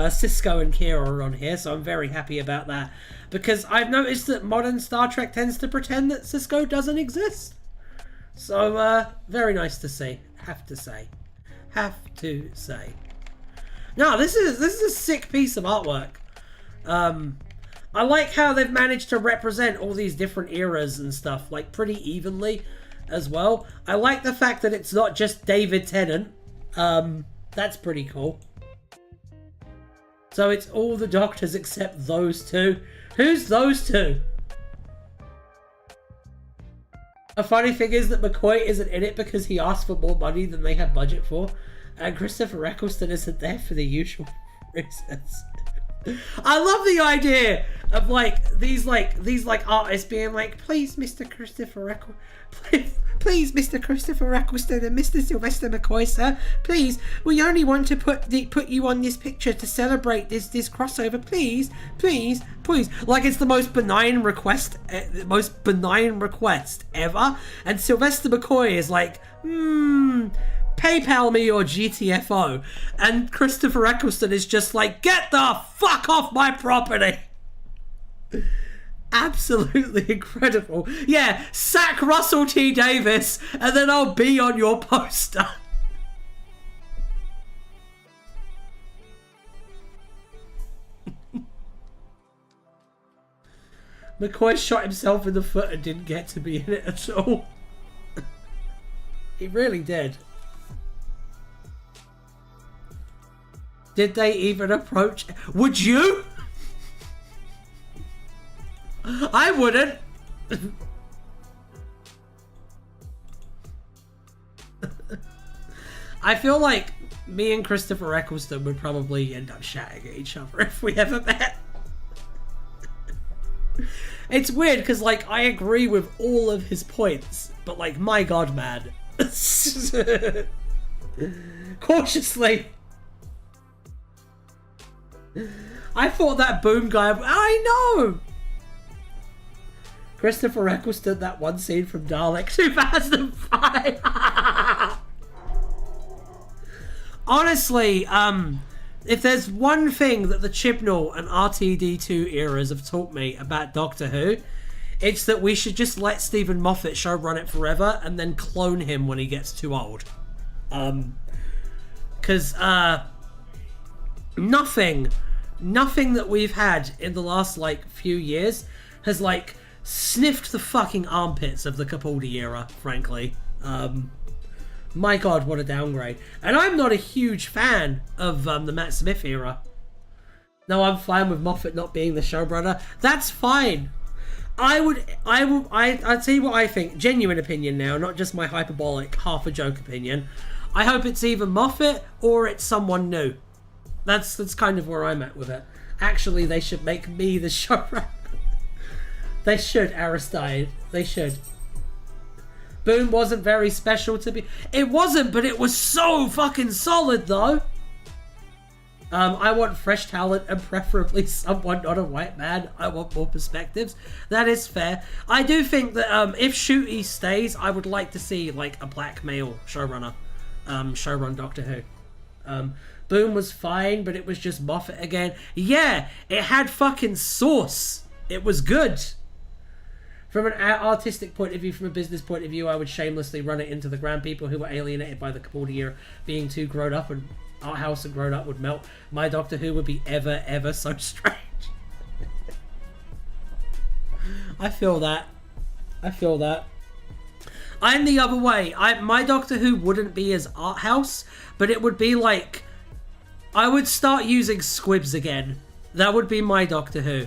Cisco and Kira, are on here, so I'm very happy about that. Because I've noticed that modern Star Trek tends to pretend that Cisco doesn't exist. So, very nice to see. Have to say. No, this is a sick piece of artwork. I like how they've managed to represent all these different eras and stuff, like, pretty evenly as well. I like the fact that it's not just David Tennant. That's pretty cool. So it's all the Doctors except those two. Who's those two? A funny thing is that McCoy isn't in it because he asked for more money than they had budget for, and Christopher Eccleston isn't there for the usual reasons. I love the idea of these artists being like, please, Mr. Christopher Eccleston, please, Mr. Christopher Eccleston and Mr. Sylvester McCoy, sir, please, we only want to put you on this picture to celebrate this crossover, please. Like it's the most benign request ever, and Sylvester McCoy is like, PayPal me your GTFO, and Christopher Eccleston is just like, get the fuck off my property. Absolutely incredible. Yeah, sack Russell T Davis and then I'll be on your poster. McCoy shot himself in the foot and didn't get to be in it at all. He really did. Did they even approach? Would you? I wouldn't. I feel like me and Christopher Eccleston would probably end up shouting at each other if we ever met. It's weird because, like, I agree with all of his points, but, like, my god, man. Cautiously. I thought that boom guy... I know! Christopher Eccleston, that one scene from Dalek 2005. Honestly, if there's one thing that the Chibnall and RTD2 eras have taught me about Doctor Who, it's that we should just let Stephen Moffat showrun it forever and then clone him when he gets too old. Because nothing that we've had in the last, like, few years has, like, sniffed the fucking armpits of the Capaldi era, frankly. My god, what a downgrade. And I'm not a huge fan of the Matt Smith era. No, I'm fine with Moffat not being the showrunner. That's fine. I'd tell you what I think. Genuine opinion now, not just my hyperbolic, half a joke opinion. I hope it's either Moffat or it's someone new. That's kind of where I'm at with it. Actually, they should make me the showrunner. They should, Aristide. They should. Boom wasn't very special to me. It wasn't, but it was so fucking solid, though. I want fresh talent and preferably someone not a white man. I want more perspectives. That is fair. I do think that if Shooty stays, I would like to see like a black male showrunner. Showrun Doctor Who. Boom was fine, but it was just Moffat again. Yeah, it had fucking sauce. It was good. From an artistic point of view, from a business point of view, I would shamelessly run it into the grand people who were alienated by the Capaldi era being too grown up, and our house and grown up would melt. My Doctor Who would be ever so strange. I feel that. I'm the other way. My Doctor Who wouldn't be as art house, but it would be like, I would start using squibs again. That would be my Doctor Who.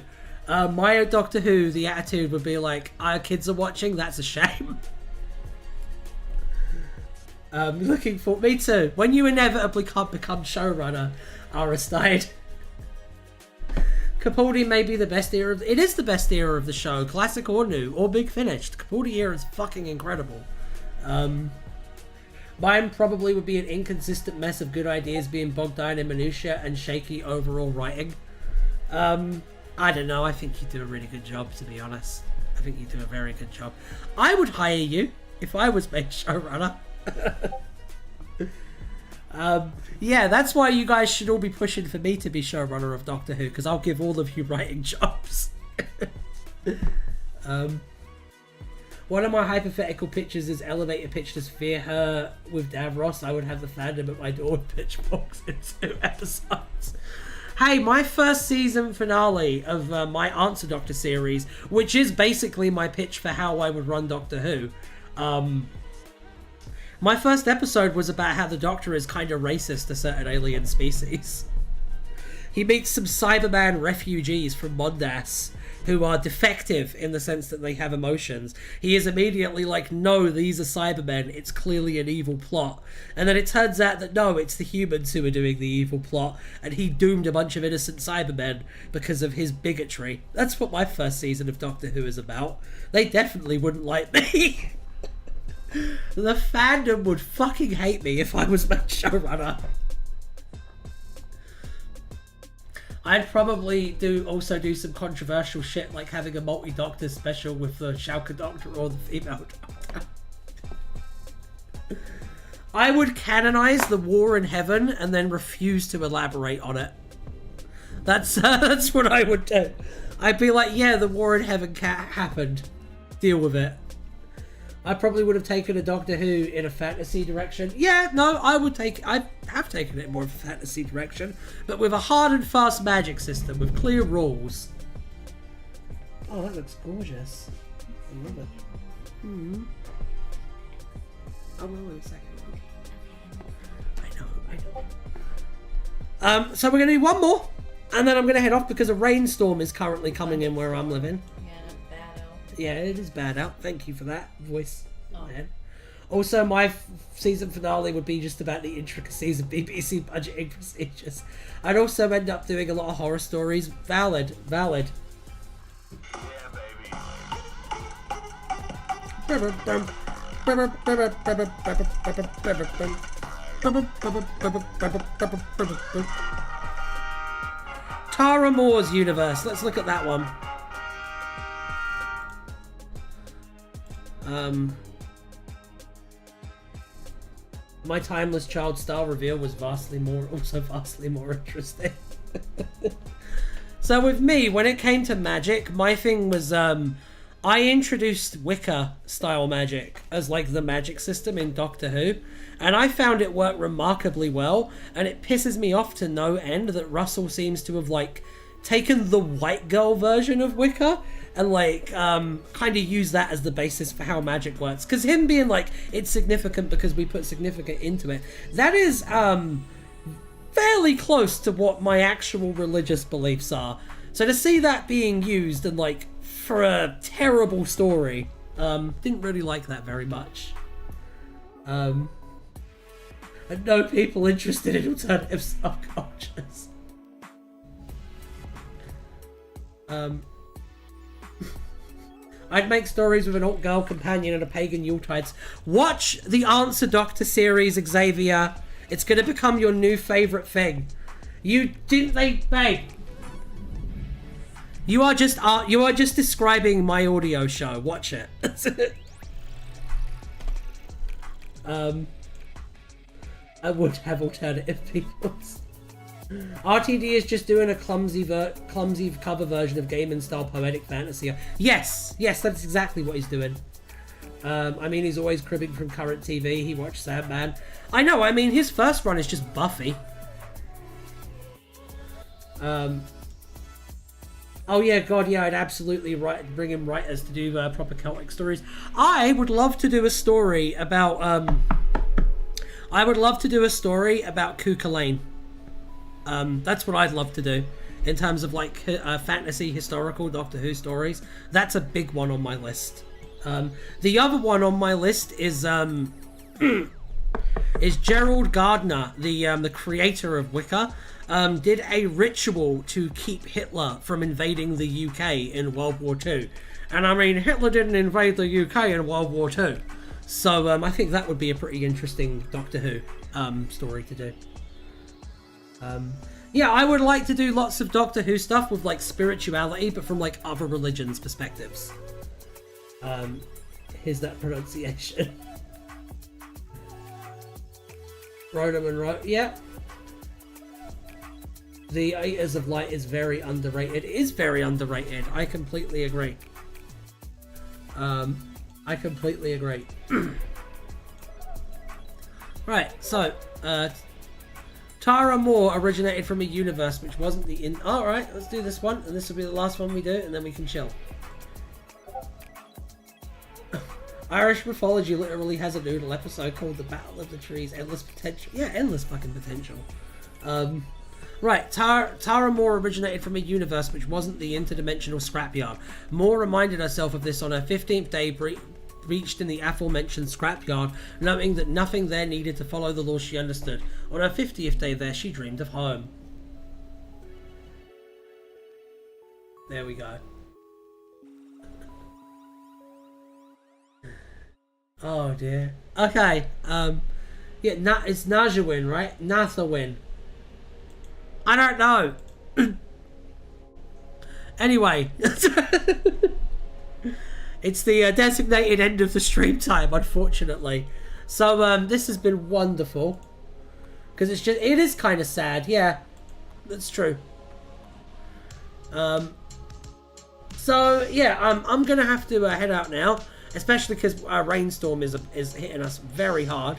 My Doctor Who, the attitude would be like, our kids are watching, that's a shame. Looking for... Me too. When you inevitably can't become showrunner, Aristide. Capaldi may be the best era of... It is the best era of the show, classic or new, or big finished. Capaldi era is fucking incredible. Mine probably would be an inconsistent mess of good ideas being bogged down in minutiae and shaky overall writing. I don't know, I think you do a really good job, to be honest. I think you do a very good job. I would hire you if I was made showrunner. Yeah, that's why you guys should all be pushing for me to be showrunner of Doctor Who, because I'll give all of you writing jobs. One of my hypothetical pitches is elevator pitch to sphere her with Davros. I would have the fandom at my door with pitchforks in 2 episodes. Hey, my first season finale of my Answer Doctor series, which is basically my pitch for how I would run Doctor Who. My first episode was about how the Doctor is kind of racist to certain alien species. He meets some Cyberman refugees from Mondas who are defective in the sense that they have emotions. He is immediately like, no, these are Cybermen, it's clearly an evil plot. And then it turns out that no, it's the humans who are doing the evil plot, and he doomed a bunch of innocent Cybermen because of his bigotry. That's what my first season of Doctor Who is about. They definitely wouldn't like me. The fandom would fucking hate me if I was made showrunner. I'd probably also do some controversial shit like having a multi-doctor special with the Schalke Doctor or the female Doctor. I would canonize the War in Heaven and then refuse to elaborate on it. That's what I would do. I'd be like, yeah, the War in Heaven happened. Deal with it. I probably would have taken a Doctor Who in a fantasy direction. Yeah, no, I have taken it more of a fantasy direction, but with a hard and fast magic system with clear rules. Oh, that looks gorgeous. I love it. I will in a second. I know. So we're going to do one more, and then I'm going to head off because a rainstorm is currently coming in where I'm living. Yeah, it is bad out. Thank you for that voice, man. Also, my season finale would be just about the intricacies of BBC budgeting procedures. I'd also end up doing a lot of horror stories. Valid. Yeah, baby. Tara Moore's universe. Let's look at that one. My timeless child star reveal was vastly more interesting. So with me, when it came to magic, my thing was I introduced Wicca style magic as like the magic system in Doctor Who, and I found it worked remarkably well, and it pisses me off to no end that Russell seems to have like taken the white girl version of Wicca and like kind of use that as the basis for how magic works, because him being like it's significant because we put significant into it, that is fairly close to what my actual religious beliefs are. So to see that being used and like for a terrible story. Didn't really like that very much. And no people interested in alternative subcultures. I'd make stories with an alt girl companion and a pagan Yuletides. Watch the Answer Doctor series, Xavier. It's gonna become your new favorite thing. Babe. You are just describing my audio show. Watch it. I would have alternative peoples. RTD is just doing a clumsy cover version of gaming style poetic fantasy. Yes, that's exactly what he's doing. I mean, he's always cribbing from current TV. He watched Sandman. I know. I mean, his first run is just Buffy. Oh yeah, God, yeah, I'd absolutely bring in writers to do proper Celtic stories. I would love to do a story about Cuca Lane. That's what I'd love to do in terms of like fantasy historical Doctor Who stories. That's a big one on my list. The other one on my list is is Gerald Gardner, the creator of Wicca. Did a ritual to keep Hitler from invading the UK in World War II. And I mean, Hitler didn't invade the UK in World War II. So I think that would be a pretty interesting Doctor Who story to do. Yeah, I would like to do lots of Doctor Who stuff with like spirituality, but from like other religions' perspectives. Here's that pronunciation. Rodham and yeah. The Eaters of Light is very underrated. It is very underrated. I completely agree. I completely agree. Right, so Tara Moore originated from a universe which wasn't the Alright, let's do this one, and this will be the last one we do, and then we can chill. Irish mythology literally has a noodle episode called The Battle of the Trees. Endless potential. Yeah, endless fucking potential. Right, Tara Moore originated from a universe which wasn't the interdimensional scrapyard. Moore reminded herself of this on her 15th day reached in the aforementioned scrapyard, knowing that nothing there needed to follow the laws she understood. On her 50th day there, she dreamed of home. There we go. Oh dear. Okay, yeah, it's Najawin, right? Nathawin. I don't know. Anyway. It's the designated end of the stream time, unfortunately. So, this has been wonderful. Because it is kind of sad. Yeah, that's true. So, yeah, I'm going to have to head out now. Especially because our rainstorm is hitting us very hard.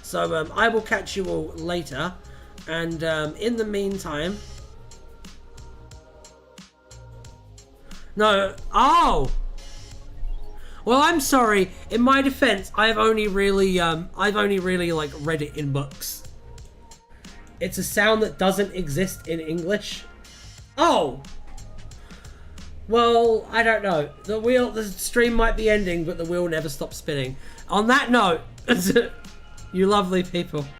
So, I will catch you all later. And in the meantime... No. Oh! Well, I'm sorry. In my defense, I've only really like read it in books. It's a sound that doesn't exist in English. Oh! Well, I don't know. The stream might be ending, but the wheel never stops spinning. On that note, you lovely people.